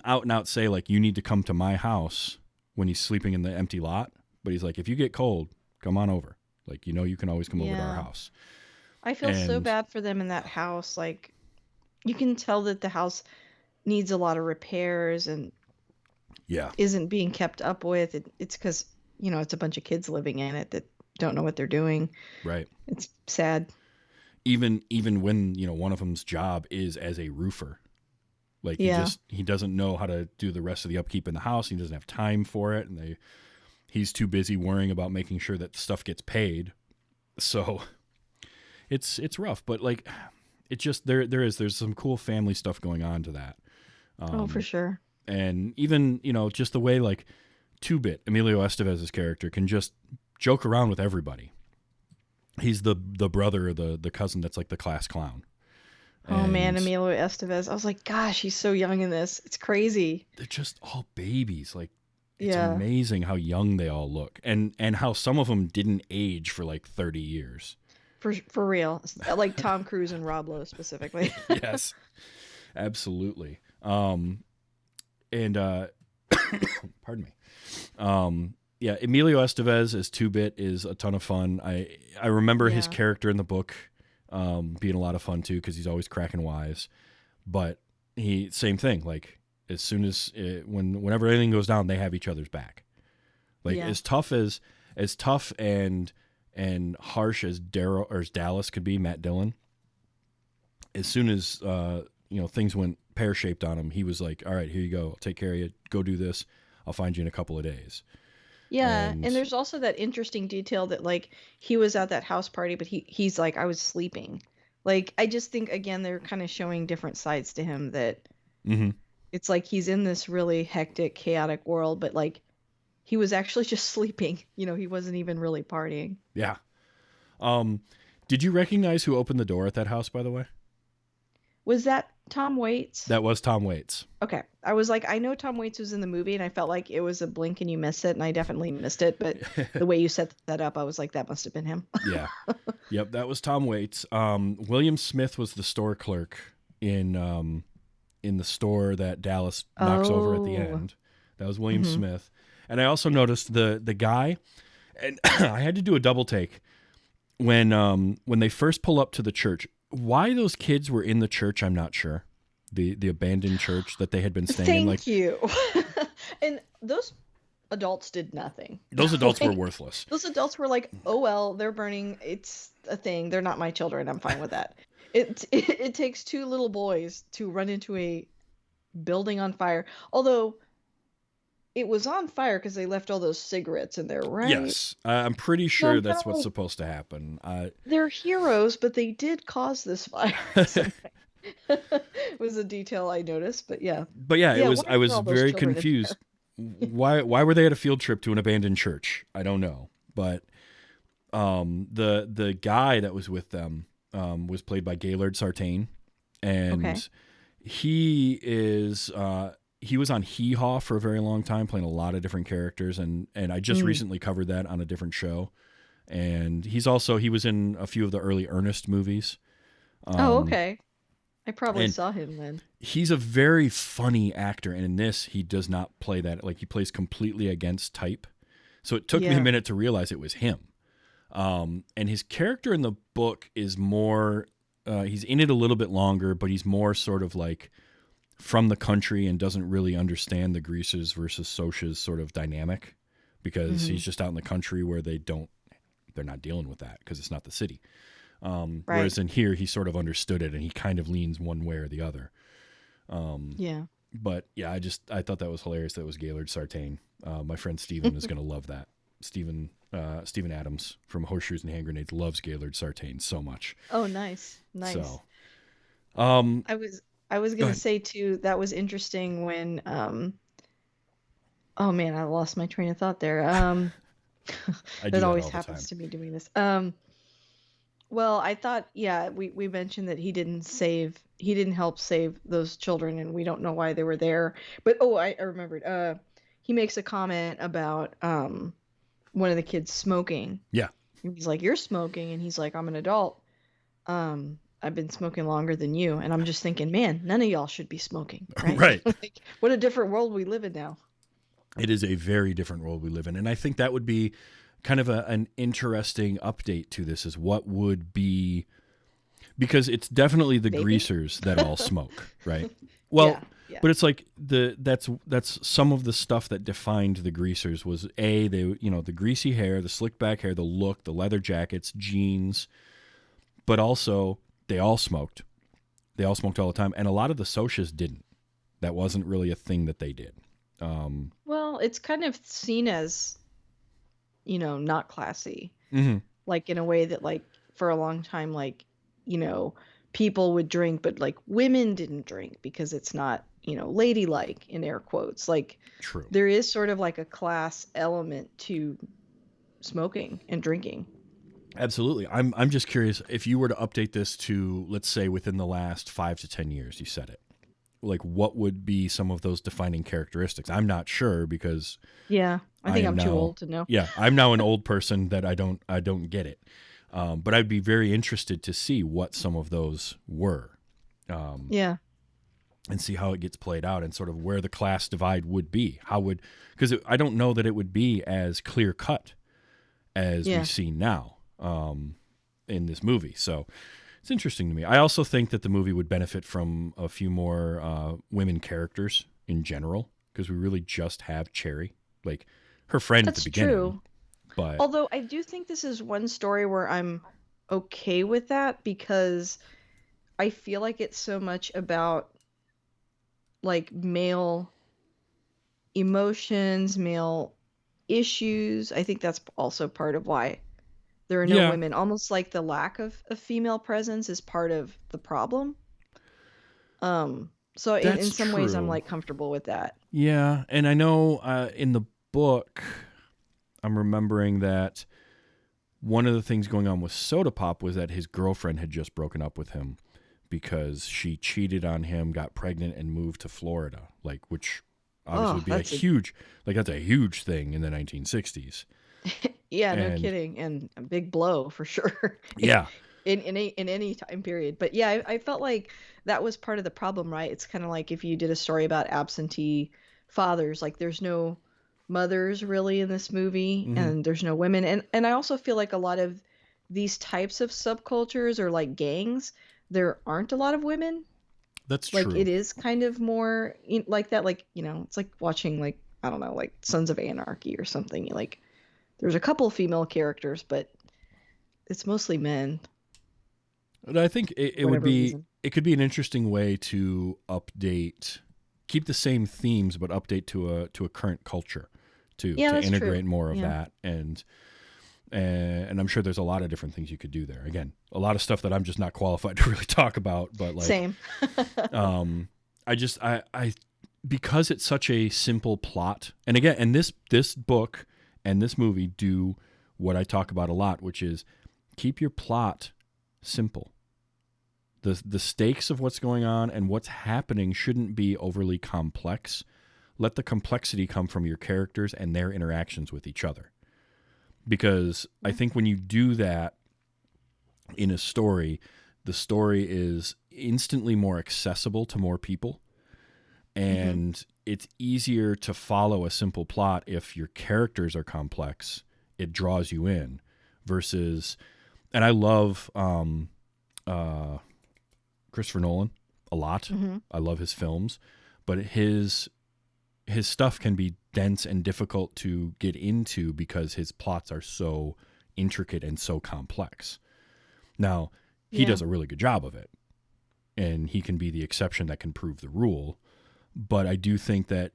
out and out say like you need to come to my house when he's sleeping in the empty lot, but he's like, if you get cold, come on over. Like, you can always come over to our Yeah. house. I feel so And bad for them in that house. Like, you can tell that the house needs a lot of repairs and yeah, isn't being kept up with. It's because, it's a bunch of kids living in it that don't know what they're doing. right. It's sad. Even when one of them's job is as a roofer, like Yeah. he doesn't know how to do the rest of the upkeep in the house. He doesn't have time for it, and he's too busy worrying about making sure that stuff gets paid. So it's rough, but like it just there's some cool family stuff going on to that. Oh, for Um, sure. And even, just the way like Two-Bit, Emilio Estevez's character, can just joke around with everybody. He's the brother or the cousin that's like the class clown. Oh man, And Emilio Estevez. I was like, gosh, he's so young in this. It's crazy. they're just all babies. Like, it's Yeah, amazing how young they all look, and how some of them didn't age for like 30 years. for real. Like Tom Cruise and Rob Lowe specifically. Yes, absolutely. And pardon me. Yeah, Emilio Estevez as Two-Bit is a ton of fun. I remember his Yeah. character in the book being a lot of fun too, because he's always cracking wise. But he, same thing. Like, as soon as whenever anything goes down, they have each other's back. Like, Yeah. as tough and harsh as Daryl or as Dallas could be, Matt Dillon. As soon as things went pear shaped on him, he was like, "All right, here you go. I'll take care of you. Go do this. I'll find you in a couple of days." Yeah, And and there's also that interesting detail that like he was at that house party, but he's like I was sleeping. Like I just think again they're kind of showing different sides to him that mhm, it's like he's in this really hectic, chaotic world, but like he was actually just sleeping. He wasn't even really partying. yeah. Um, did you recognize who opened the door at that house? By the way, Was that Tom Waits? that was Tom Waits. Okay. I was like, I know Tom Waits was in the movie, and I felt like it was a blink and you missed it, and I definitely missed it. But the way you set that up, I was like, that must have been him. Yeah. Yep, that was Tom Waits. William Smith was the store clerk in the store that Dallas knocks over at the Oh. end. That was William Hmm. Smith. And I also noticed the guy, and I had to do a double take when they first pull up to the church. Why those kids were in the church, I'm not sure. The abandoned church that they had been staying in. Like, Thank you. And those adults did nothing. those adults were Like, worthless. those adults were like, oh well, they're burning. It's a thing. They're not my children. I'm fine with that. It takes two little boys to run into a building on fire. Although it was on fire because they left all those cigarettes in there, right? Yes, I'm pretty So sure I'm that's kind of what's like, supposed to happen. they're heroes, but they did cause this fire. So was a detail I noticed, but yeah. But yeah, Yeah, I why was were all those very children in confused. there? Why were they at a field trip to an abandoned church? I don't know. But the guy that was with them was played by Gaylord Sartain, and Okay. he was on Hee Haw for a very long time, playing a lot of different characters, and I just Mm. recently covered that on a different show. And he was in a few of the early Ernest movies. Oh, Um, okay. I probably and saw him then. he's a very funny actor, and in this he does not play that. Like, he plays completely against type. So it took me a Yeah. minute to realize it was him. And his character in the book is more he's in it a little bit longer, but he's more sort of like from the country and doesn't really understand the Greasers versus Socs sort of dynamic, because Hmm. he's just out in the country where they're not dealing with that because it's not the city. Right. Whereas in here, he sort of understood it, and he kind of leans one way or the other. Yeah. But yeah, I thought that was hilarious. That was Gaylord Sartain. My friend Steven is going to love that. Steven Adams from Horseshoes and Hand Grenades loves Gaylord Sartain so much. Oh, nice. Nice. So, um, I was go gonna ahead. say too, that was interesting when oh man, I lost my train of thought there. I do That that always all the happens time. to me doing this. Well, I thought, yeah, we mentioned that he didn't help save those children, and we don't know why they were there. But oh, I remembered. He makes a comment about one of the kids smoking. Yeah, And he's like, "You're smoking," and he's like, "I'm an adult. I've been smoking longer than you." And I'm just thinking, man, none of y'all should be smoking, right? right. Like, what a different world we live in now. It is a very different world we live in, and I think that would be kind of an interesting update to this. Is what would be, because it's definitely the Vaping? greasers that all smoke, right? Well, Yeah, yeah. but it's like that's some of the stuff that defined the greasers was the greasy hair, the slick back hair, the look, the leather jackets, jeans, but also they all smoked. They all smoked all the time, and a lot of the Socs didn't. That wasn't really a thing that they did. Well, it's kind of seen as, not classy. Mhm. Like in a way that like for a long time, like, people would drink, but like women didn't drink because it's not ladylike in air quotes. Like True. there is sort of like a class element to smoking and drinking. Absolutely. I'm just curious if you were to update this to, let's say, within the last 5 to 10 years, you said it. Like, what would be some of those defining characteristics? I'm not sure because Yeah, I I think am I'm too now, old to know. yeah, I'm now an old person that I don't get it. But I'd be very interested to see what some of those were, um, Yeah, and see how it gets played out and sort of where the class divide would be. Because I don't know that it would be as clear cut as we yeah, see now, in this movie. So it's interesting to me. I also think that the movie would benefit from a few more women characters in general because we really just have Cherry, like her friend at the that's beginning. true. But Although I do think this is one story where I'm okay with that because I feel like it's so much about like male emotions, male issues. I think that's also part of why there are no yeah, women. Almost like the lack of female presence is part of the problem. So in that's some ways I'm true. like comfortable with that. Yeah, and I know in the book, I'm remembering that one of the things going on with Soda Pop was that his girlfriend had just broken up with him because she cheated on him, got pregnant, and moved to Florida. Like, which obviously Oh, would be that's a huge thing in the 1960s. yeah, no And kidding, and a big blow for sure. yeah, In any time period. But yeah, I felt like that was part of the problem, right? It's kind of like if you did a story about absentee fathers, like there's no mothers really in this movie hmm, and there's no women. And I also feel like a lot of these types of subcultures or like gangs, there aren't a lot of women. that's Like true. it is kind of more like that, like, it's like watching like I don't know, like Sons of Anarchy or something. Like there's a couple female characters, but it's mostly men But I think it for would whatever be reason. it could be an interesting way to update, keep the same themes, but update to a current culture, Yeah, to that's true. integrate more of Yeah. that and I'm sure there's a lot of different things you could do there. Again, a lot of stuff that I'm just not qualified to really talk about, but like, Same. um, I because it's such a simple plot, and again, and this book and this movie do what I talk about a lot, which is keep your plot simple. The stakes of what's going on and what's happening shouldn't be overly complex. Let the complexity come from your characters and their interactions with each other. Because I Yeah. think when you do that in a story, the story is instantly more accessible to more people, Hmm. and it's easier to follow a simple plot if your characters are complex. It draws you in versus, and I love uh, Christopher Nolan a lot. Hmm. I love his films, but his stuff can be dense and difficult to get into because his plots are so intricate and so complex. Now, he Yeah. does a really good job of it, and he can be the exception that can prove the rule. But I do think that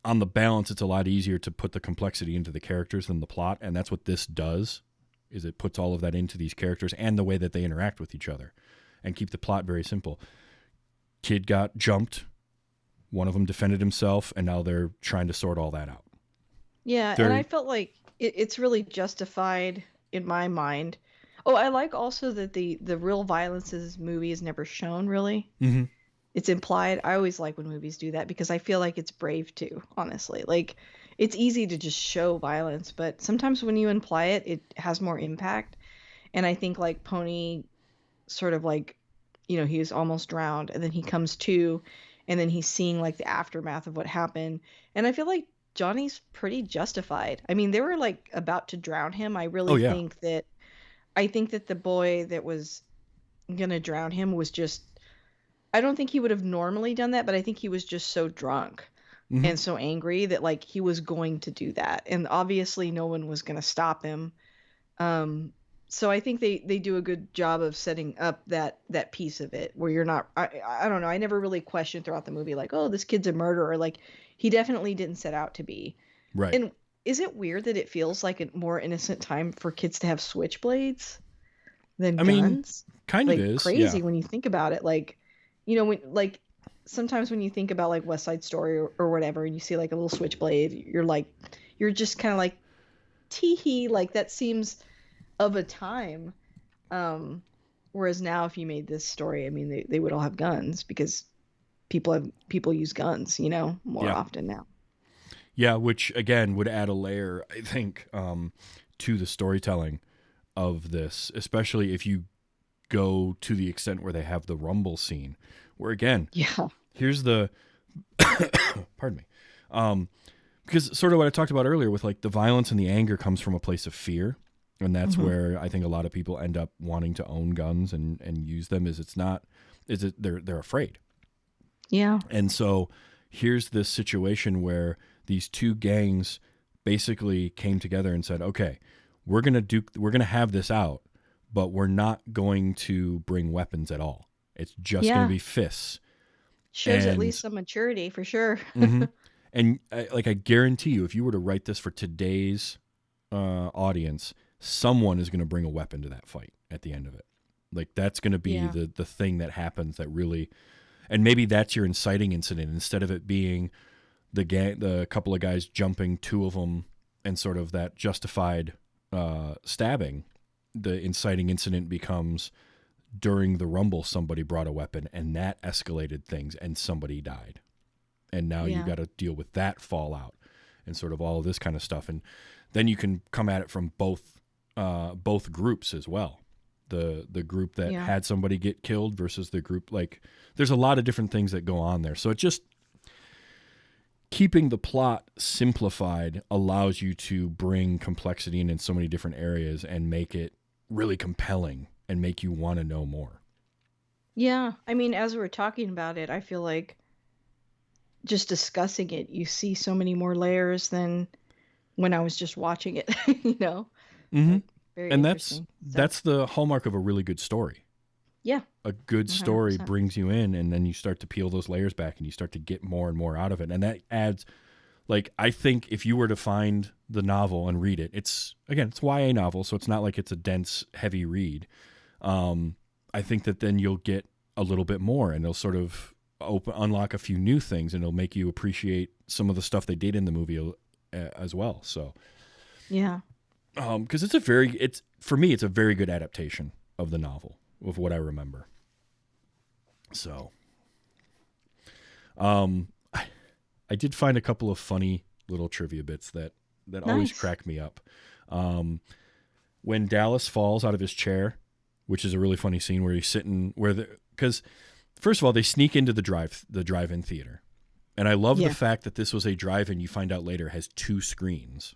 on the balance, it's a lot easier to put the complexity into the characters than the plot, and that's what this does. Is it puts all of that into these characters and the way that they interact with each other, and keep the plot very simple. Kid got jumped. One of them defended himself, and now they're trying to sort all that out. Yeah, and I Very. felt like it's really justified in my mind. Oh, I like also that the real violence in this movie is never shown really. Mm-hmm. It's implied. I always like when movies do that because I feel like it's brave too, honestly. Like it's easy to just show violence, but sometimes when you imply it, it has more impact. And I think like Pony sort of like, he was almost drowned and then he comes to and then he's seeing like the aftermath of what happened. And I feel like Johnny's pretty justified. I mean, they were like about to drown him. Oh Really yeah. think that I think that the boy that was gonna drown him was just I don't think he would have normally done that, but I think he was just so drunk Mm-hmm. and so angry that like he was going to do that. And obviously no one was gonna stop him. Um, so I think they do a good job of setting up that piece of it where you're not I don't know, I never really questioned throughout the movie like, oh, this kid's a murderer. Like he definitely didn't set out to be. Right. And is it weird that it feels like a more innocent time for kids to have switchblades than I mean, guns? kind of Like is. Yeah. crazy when you think about it. Like, when like sometimes when you think about like West Side Story or whatever, and you see like a little switchblade, you're just kind of like tee hee, like that seems of a time. Um, Whereas now, if you made this story, I mean, they would all have guns because people use guns, more Yeah. often now. Yeah, which again would add a layer, I think, to the storytelling of this, especially if you go to the extent where they have the rumble scene, where again, Yeah. here's the pardon me, because sort of what I talked about earlier with like the violence and the anger comes from a place of fear, and that's Hmm. where I think a lot of people end up wanting to own guns and use them. They're afraid, Yeah. and so here's this situation where these two gangs basically came together and said, okay, we're gonna have this out, but we're not going to bring weapons at all. It's just going to Yeah. be fists. Shows at least And some maturity for sure. mhm. And I guarantee you, if you were to write this for today's audience, someone is going to bring a weapon to that fight at the end of it. Like that's going to be Yeah. the thing that happens that really, and maybe that's your inciting incident instead of it being the couple of guys jumping, two of them, and sort of that justified stabbing. The inciting incident becomes during the rumble somebody brought a weapon and that escalated things and somebody died, and now you Yeah. got to deal with that fallout and sort of all of this kind of stuff, and then you can come at it from both groups as well. The group that Yeah. had somebody get killed versus the group, like there's a lot of different things that go on there, so it just keeping the plot simplified allows you to bring complexity in so many different areas and make it really compelling and make you want to know more. Yeah. I mean, as we're talking about it, I feel like just discussing it, you see so many more layers than when I was just watching it, you know? Mm-hmm. Like very And that's interesting. So, that's the hallmark of a really good story. yeah, A good story 100%. brings you in, and then you start to peel those layers back and you start to get more and more out of it, and that adds, like, I think if you were to find the novel and read it, it's YA novel, so it's not like it's a dense heavy read. I think that then you'll get a little bit more, and it'll sort of unlock a few new things, and it'll make you appreciate some of the stuff they did in the movie as well. So, Yeah. because it's for me, it's a very good adaptation of the novel of what I remember. So, I did find a couple of funny little trivia bits that always Nice. crack me up. When Dallas falls out of his chair, which is a really funny scene where he's sitting because first of all they sneak into the drive-in theater, and I love the Yeah. fact that this was a drive-in. You find out later has two screens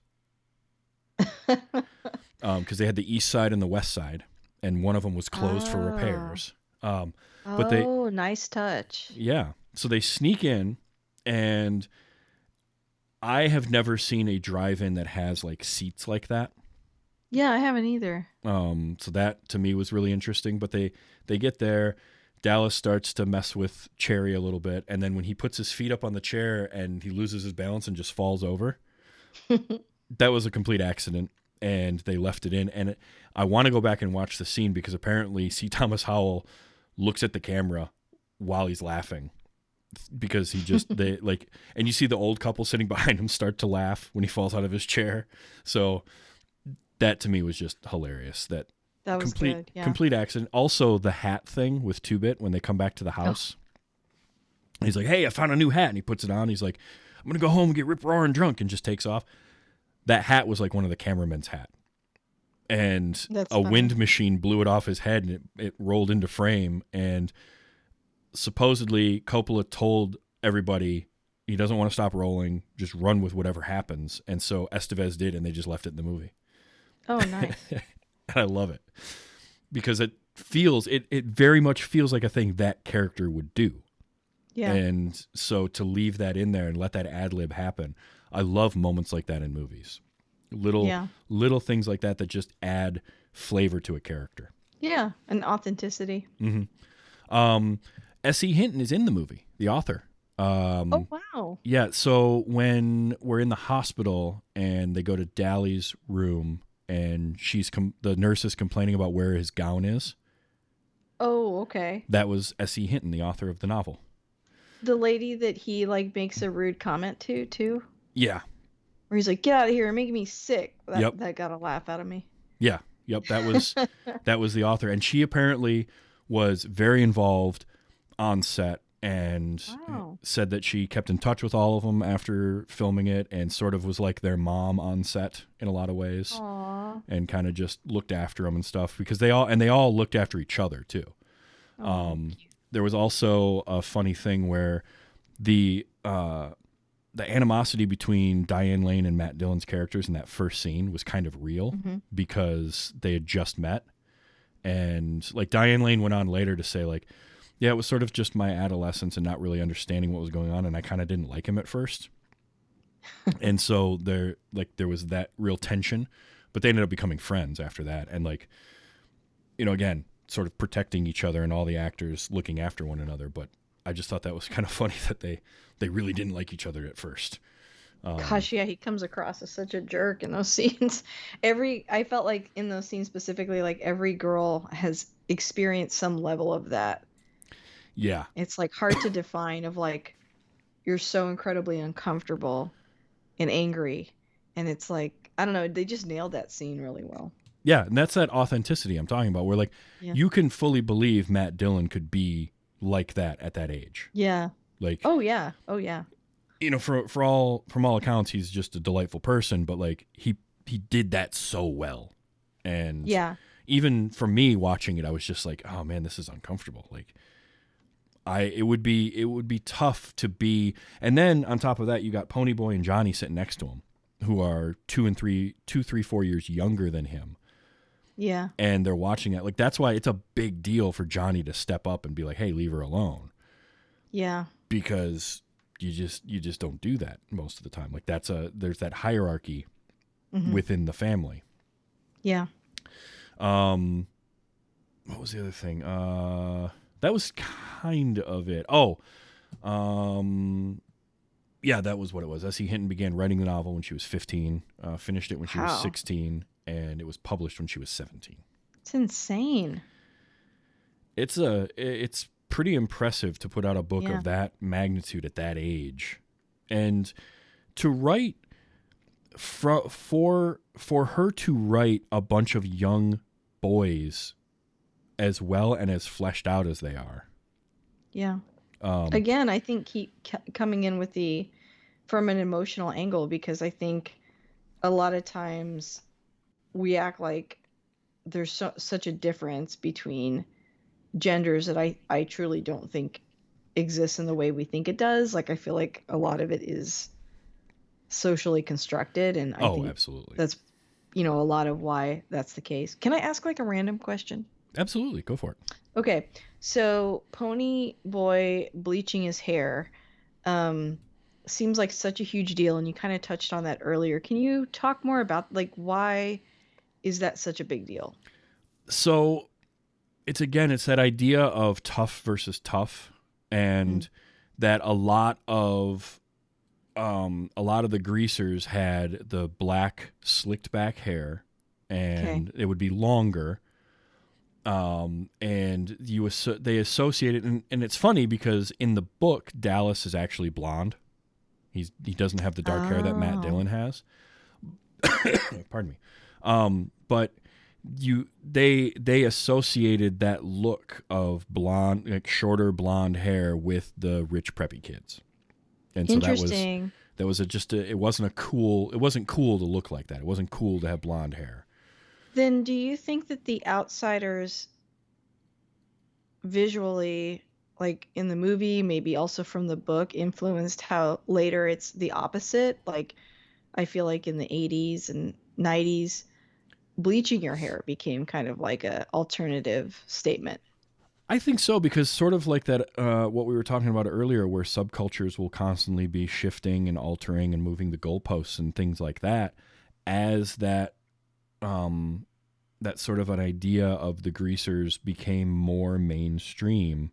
because they had the east side and the west side, and one of them was closed for Oh. repairs. But Oh, nice touch. yeah, so they sneak in, and I have never seen a drive-in that has like seats like that. Yeah, I haven't either. So that to me was really interesting. But they get there, Dallas starts to mess with Cherry a little bit, and then when he puts his feet up on the chair and he loses his balance and just falls over, that was a complete accident, and they left it in. And I want to go back and watch the scene because apparently C. Thomas Howell looks at the camera while he's laughing because he just they like, and you see the old couple sitting behind him start to laugh when he falls out of his chair. So that to me was just hilarious. That That was complete good. Yeah. complete accident. Also the hat thing with Two Bit when they come back to the Oh, house. He's like, "Hey, I found a new hat," and he puts it on. He's like, "I'm gonna go home and get rip roaring drunk," and just takes off. That hat was like one of the cameramen's hat, and that's a funny. wind machine blew it off his head, and it rolled into frame. And supposedly Coppola told everybody he doesn't want to stop rolling, just run with whatever happens. And so Estevez did, and they just left it in the movie. Oh, nice. And I love it because it very much feels like a thing that character would do. Yeah. And so to leave that in there and let that ad lib happen, I love moments like that in movies. Little Yeah. little things like that that just add flavor to a character. Yeah. And authenticity. S.E. Hinton is in the movie, the author. Oh, wow. Yeah, so when we're in the hospital and they go to Dally's room and the nurse is complaining about where his gown is, Oh, okay. that was S.E. Hinton, the author of the novel. the lady that he like makes a rude comment to too, Yeah. where he's like, "Get out of here, you're making me sick." That Yep. that got a laugh out of me. Yeah. Yep. That was the author, and she apparently was very involved on set and Wow. said that she kept in touch with all of them after filming it and sort of was like their mom on set in a lot of ways, Aw. and kind of just looked after them and stuff because they all looked after each other too. Oh. There was also a funny thing where the animosity between Diane Lane and Matt Dillon's characters in that first scene was kind of real Mm-hmm. because they had just met. And like Diane Lane went on later to say like, yeah, it was sort of just my adolescence and not really understanding what was going on. And I kind of didn't like him at first. And so there was that real tension, but they ended up becoming friends after that. And like, again, sort of protecting each other and all the actors looking after one another. But I just thought that was kind of funny that they really didn't like each other at first. Gosh, yeah, he comes across as such a jerk in those scenes. I felt like in those scenes specifically, like every girl has experienced some level of that. Yeah. It's like hard to define of like you're so incredibly uncomfortable and angry, and it's like I don't know, they just nailed that scene really well. Yeah. And that's that authenticity I'm talking about where like Yeah. you can fully believe Matt Dillon could be like that at that age. Yeah. Like, Oh yeah. Oh yeah. from all accounts, he's just a delightful person, but like he did that so well. And Yeah. even for me watching it, I was just like, oh man, this is uncomfortable. Like it would be tough to be. And then on top of that, you got Ponyboy and Johnny sitting next to him, who are 4 years younger than him. Yeah. And they're watching that. Like that's why it's a big deal for Johnny to step up and be like, hey, leave her alone. Yeah. Because you just don't do that most of the time. Like there's that hierarchy within the family. Yeah. What was the other thing? That was kind of it. Oh, yeah, that was what it was. S.E. Hinton began writing the novel when she was 15, finished it when she was Wow. 16, and it was published when she was 17. It's insane. It's pretty impressive to put out a book Yeah. of that magnitude at that age, and to write for her to write a bunch of young boys as well and as fleshed out as they are. Yeah. Again, I think coming in with from an emotional angle, because I think a lot of times we act like there's such a difference between genders that I truly don't think exists in the way we think it does. Like I feel like a lot of it is socially constructed, and I think Absolutely. that's a lot of why that's the case. Can I ask like a random question? Absolutely, go for it. Okay, so Pony Boy bleaching his hair seems like such a huge deal, and you kind of touched on that earlier. Can you talk more about like why is that such a big deal? So it's that idea of tough versus tough, and that a lot of the greasers had the black slicked back hair, and it would be longer. And they associate it, and it's funny because in the book Dallas is actually blonde. He doesn't have the dark hair that Matt Dillon has. Pardon me. But they associated that look of blonde, like shorter blonde hair, with the rich preppy kids, and so Interesting. that was it wasn't cool to look like that. It wasn't cool to have blonde hair. Then do you think that the outsiders visually, like in the movie, maybe also from the book, influenced how later it's the opposite? Like I feel like in the 80s and 90s, bleaching your hair became kind of like a alternative statement. I think so, because sort of like that, what we were talking about earlier, where subcultures will constantly be shifting and altering and moving the goalposts and things like that, as that sort of an idea of the greasers became more mainstream,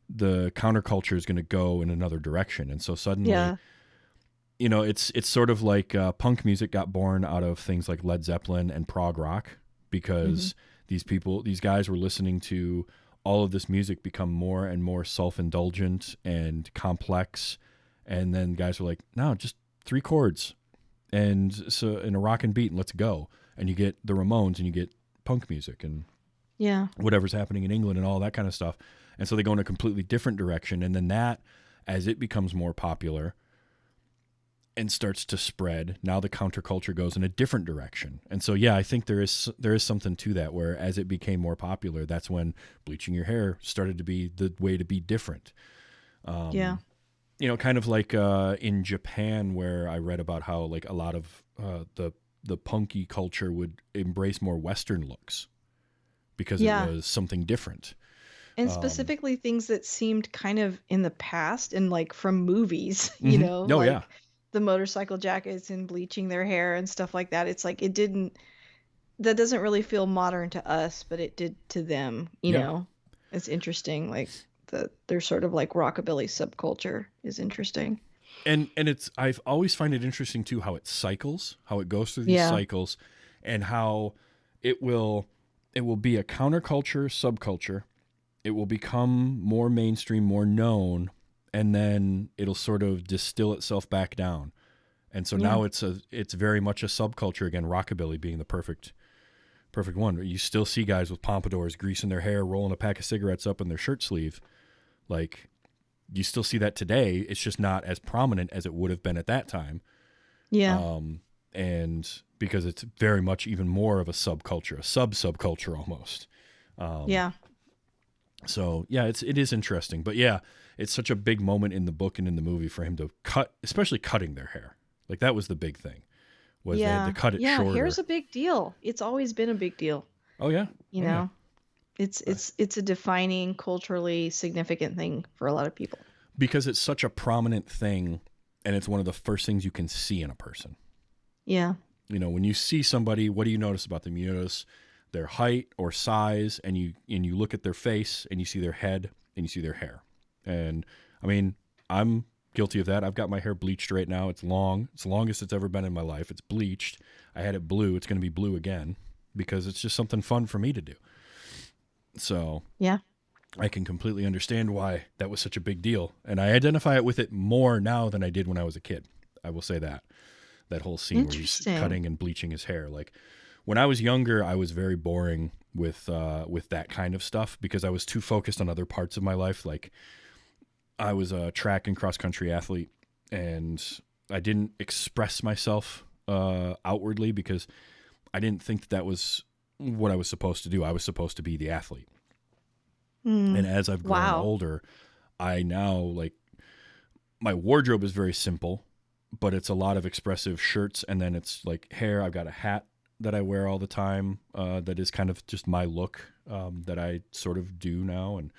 the counterculture is going to go in another direction. And so suddenly, it's sort of like punk music got born out of things like Led Zeppelin and prog rock, because these guys were listening to all of this music become more and more self-indulgent and complex, and then guys were like, no, just three chords and so in a rock and beat and let's go. And you get the Ramones and you get punk music and Yeah. whatever's happening in England and all that kind of stuff. And so they go in a completely different direction. And then that, as it becomes more popular and starts to spread, now the counterculture goes in a different direction. And so, yeah, I think there is something to that, where as it became more popular, that's when bleaching your hair started to be the way to be different. Yeah. You know, kind of like in Japan, where I read about how like a lot of the punky culture would embrace more Western looks because it Yeah. was something different. And specifically things that seemed kind of in the past and like from movies, Oh yeah, like the motorcycle jackets and bleaching their hair and stuff like that. It's like that doesn't really feel modern to us, but it did to them, yeah. It's interesting. Like their sort of like rockabilly subculture is interesting. And it's, I've always find it interesting too how it cycles, how it goes through these Yeah. cycles, and how it will be a counterculture subculture. It will become more mainstream, more known, and then it'll sort of distill itself back down. And so Yeah. now it's very much a subculture again, rockabilly being the perfect one. You still see guys with pompadours greasing their hair, rolling a pack of cigarettes up in their shirt sleeve. Like, you still see that today. It's just not as prominent as it would have been at that time. Yeah. And because it's very much even more of a subculture, a subculture almost. Yeah. So yeah, it is interesting, but yeah, it's such a big moment in the book and in the movie for him to cut, especially cutting their hair. Like that was the big thing, was they had to Yeah. cut it Yeah. shorter. Hair's a big deal. It's always been a big deal, Oh yeah, you oh yeah. know? It's a defining culturally significant thing for a lot of people. Because it's such a prominent thing, and it's one of the first things you can see in a person. Yeah. You know, when you see somebody, what do you notice about them? You notice their height or size, and you look at their face, and you see their head, and you see their hair. And I mean, I'm guilty of that. I've got my hair bleached right now. It's long. It's the longest it's ever been in my life. It's bleached. I had it blue. It's going to be blue again because it's just something fun for me to do. So Yeah. I can completely understand why that was such a big deal. And I identify it with it more now than I did when I was a kid. I will say that. That whole scene where he's Interesting. cutting and bleaching his hair. Like when I was younger, I was very boring with that kind of stuff because I was too focused on other parts of my life. Like I was a track and cross country athlete, and I didn't express myself outwardly because I didn't think that was what I was supposed to do. I was supposed to be the athlete. And as I've grown Wow. older, I now like my wardrobe is very simple, but it's a lot of expressive shirts, and then it's like hair. I've got a hat that I wear all the time that is kind of just my look that I sort of do now, and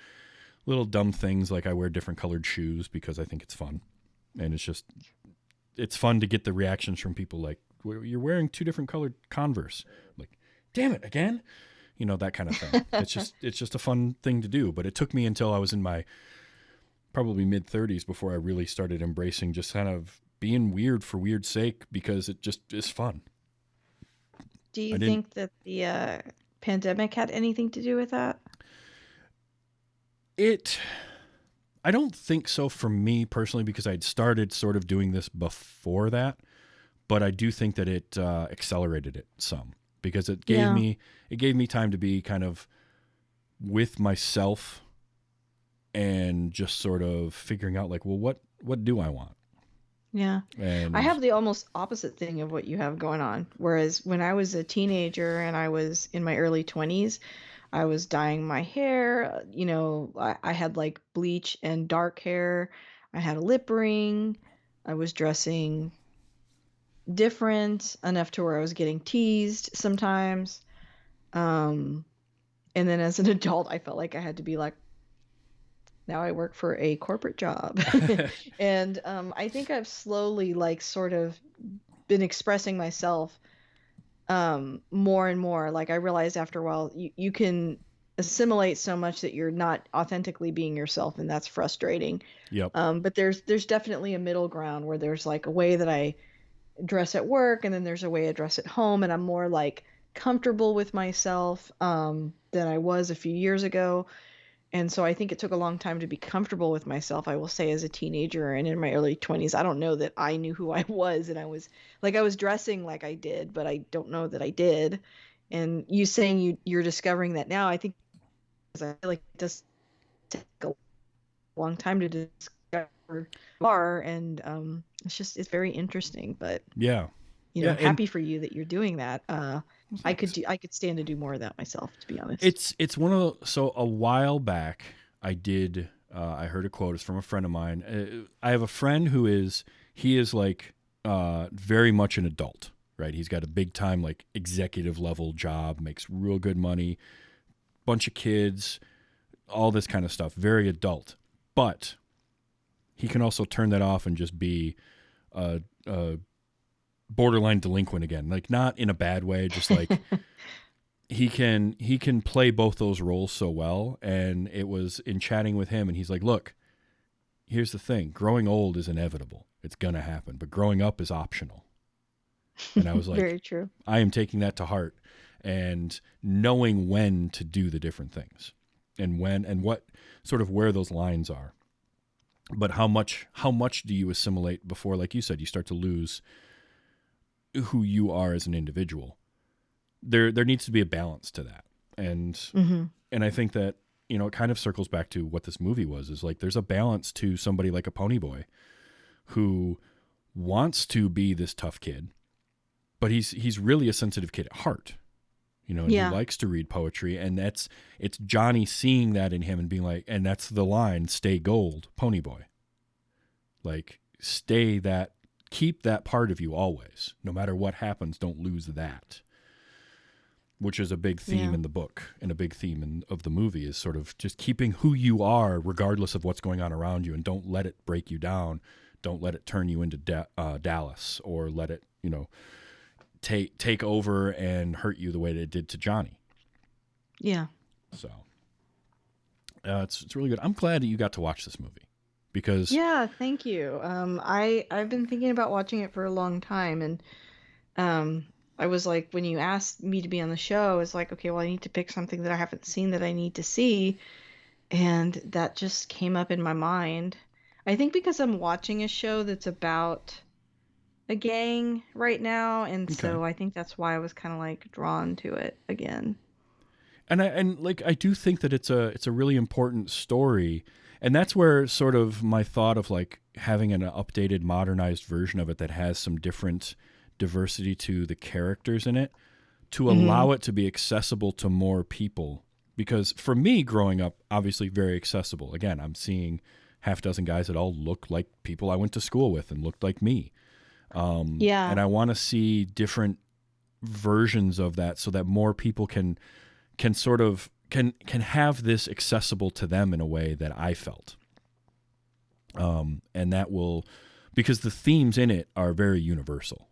little dumb things like I wear different colored shoes because I think it's fun, and it's fun to get the reactions from people like, you're wearing two different colored Converse. I'm like, damn it, again? You know, that kind of thing. It's just a fun thing to do. But it took me until I was in my probably mid 30s before I really started embracing just kind of being weird for weird's sake because it just is fun. Do you I didn't. think that the pandemic had anything to do with that? It. I don't think so for me personally because I'd started sort of doing this before that, but I do think that it accelerated it some because it gave Yeah. me time to be kind of with myself and just sort of figuring out like, well, what do I want? Yeah. I And have the almost opposite thing of what you have going on. Whereas when I was a teenager and I was in my early 20s, I was dyeing my hair. I had like bleach and dark hair. I had a lip ring. I was dressing different enough to where I was getting teased sometimes. Um, and then as an adult, I felt like I had to be like, now I work for a corporate job. And I think I've slowly, like, sort of been expressing myself more and more. Like, I realized after a while, you can assimilate so much that you're not authentically being yourself, and that's frustrating. yep, But there's definitely a middle ground where there's like a way that I dress at work, and then there's a way I dress at home, and I'm more like comfortable with myself than I was a few years ago. And so I think it took a long time to be comfortable with myself, I will say, as a teenager and in my early 20s. I don't know that I knew who I was, and I was dressing like I did, but I don't know that I did. And you saying you're discovering that now, I think, 'cause I feel like it does take a long time to discover who you are, and it's very interesting. But Yeah. Yeah. And happy for you that you're doing that. thanks. I could stand to do more of that myself, to be honest. It's one of the, so a while back I did I heard a quote. It's from a friend of mine. I have a friend who he is like very much an adult, right? He's got a big time like executive level job, makes real good money, bunch of kids, all this kind of stuff, very adult. But he can also turn that off and just be a borderline delinquent again, like not in a bad way, just like he can play both those roles so well. And it was in chatting with him, and he's like, look, here's the thing, growing old is inevitable, it's gonna happen, but growing up is optional. And I was like, Very true. I am taking that to heart, and knowing when to do the different things, and when and what sort of where those lines are. But how much do you assimilate before, like you said, you start to lose who you are as an individual? There needs to be a balance to that. And Hmm. and I think that, it kind of circles back to what this movie was, is like there's a balance to somebody like a Pony Boy who wants to be this tough kid, but he's really a sensitive kid at heart. And he Yeah. likes to read poetry, and it's Johnny seeing that in him and being like, and that's the line, stay gold, Pony Boy. Like, keep that part of you always. No matter what happens, don't lose that. Which is a big theme Yeah. in the book, and a big theme of the movie, is sort of just keeping who you are regardless of what's going on around you, and don't let it break you down. Don't let it turn you into Dallas, or let it, take over and hurt you the way that it did to Johnny. Yeah. So it's really good. I'm glad that you got to watch this movie, because Yeah, thank you. I've been thinking about watching it for a long time, and I was like, when you asked me to be on the show, I was like, okay, well, I need to pick something that I haven't seen that I need to see, and that just came up in my mind. I think because I'm watching a show that's about a gang right now, and okay. so I think that's why I was kind of like drawn to it again. And I do think that it's a really important story, and that's where sort of my thought of like having an updated, modernized version of it that has some different diversity to the characters in it, to Hmm. allow it to be accessible to more people. Because for me, growing up, obviously very accessible. Again, I'm seeing half dozen guys that all look like people I went to school with and looked like me. And Yeah. I want to see different versions of that, so that more people can sort of can have this accessible to them in a way that I felt. And that will, because the themes in it are very universal.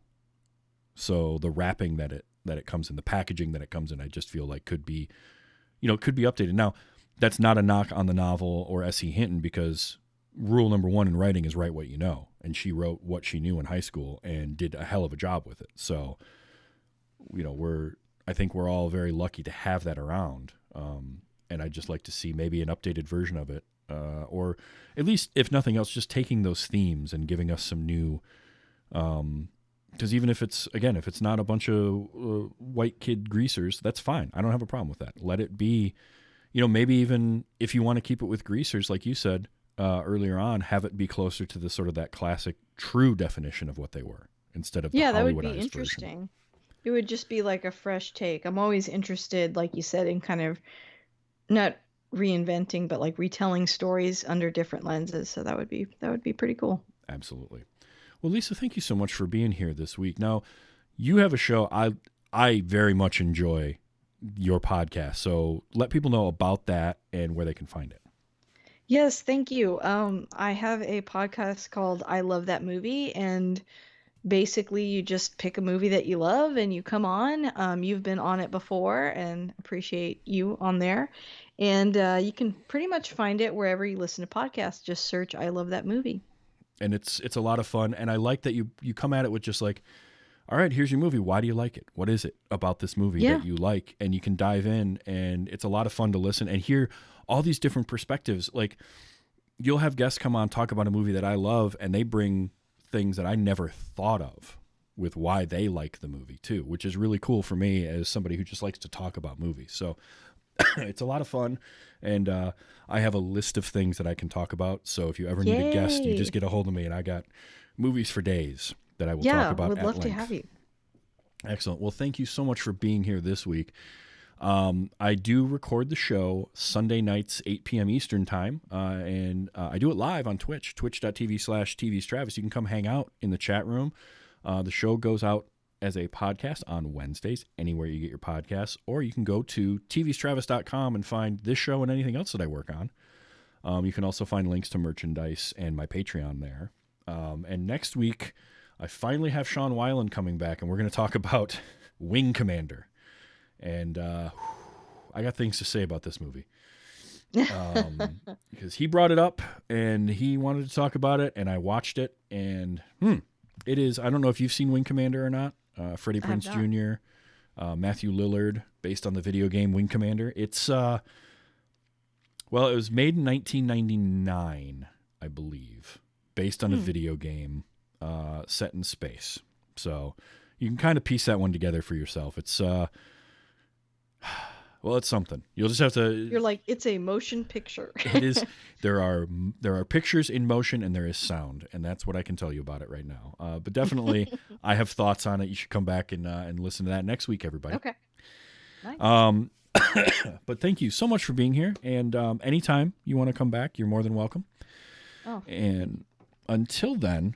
So the wrapping that it comes in, the packaging that it comes in, I just feel like could be updated. Now, that's not a knock on the novel or S.E. Hinton, because rule number one in writing is write what you know, and she wrote what she knew in high school and did a hell of a job with it. So, I think we're all very lucky to have that around. And I'd just like to see maybe an updated version of it, or at least, if nothing else, just taking those themes and giving us some new. Because even if it's not a bunch of white kid greasers, that's fine. I don't have a problem with that. Let it be, maybe even if you want to keep it with greasers, like you said earlier on, have it be closer to the sort of that classic, true definition of what they were, instead of the Yeah, that would be Hollywoodized version. interesting. It would just be like a fresh take. I'm always interested, like you said, in kind of not reinventing, but like retelling stories under different lenses. So that would be pretty cool. Absolutely. Well, Lisa, thank you so much for being here this week. Now, you have a show. I very much enjoy your podcast, so let people know about that and where they can find it. Yes, thank you. I have a podcast called I Love That Movie, and basically you just pick a movie that you love and you come on. You've been on it before, and appreciate you on there. And you can pretty much find it wherever you listen to podcasts. Just search I Love That Movie. And it's a lot of fun, and I like that you come at it with just like all right, here's your movie. Why do you like it? What is it about this movie Yeah. that you like? And you can dive in, and it's a lot of fun to listen and hear all these different perspectives. Like, you'll have guests come on, talk about a movie that I love, and they bring things that I never thought of with why they like the movie too, which is really cool for me as somebody who just likes to talk about movies. So it's a lot of fun, and I have a list of things that I can talk about. So if you ever need a guest, you just Yay. get a hold of me, and I got movies for days that I will talk Yeah, about would at love to length. have you. Excellent. Well, thank you so much for being here this week. I do record the show Sunday nights, 8 p.m. Eastern time, and I do it live on Twitch, twitch.tv/TV's Travis. You can come hang out in the chat room. The show goes out as a podcast on Wednesdays, anywhere you get your podcasts, or you can go to tvstravis.com and find this show and anything else that I work on. You can also find links to merchandise and my Patreon there. And next week, I finally have Sean Weiland coming back, and we're going to talk about Wing Commander. And I got things to say about this movie. Because he brought it up, and he wanted to talk about it, and I watched it, and it is, I don't know if you've seen Wing Commander or not. Freddie I have Prinze not. Jr., Matthew Lillard, based on the video game Wing Commander. It's, well, it was made in 1999, I believe, based on a video game set in space. So you can kind of piece that one together for yourself. It's, well, it's something. You'll just have to. You're like, it's a motion picture. It is. There are pictures in motion, and there is sound, and that's what I can tell you about it right now. But definitely, I have thoughts on it. You should come back and listen to that next week, everybody. Okay. Nice. But thank you so much for being here, and anytime you want to come back, you're more than welcome. Oh. And until then,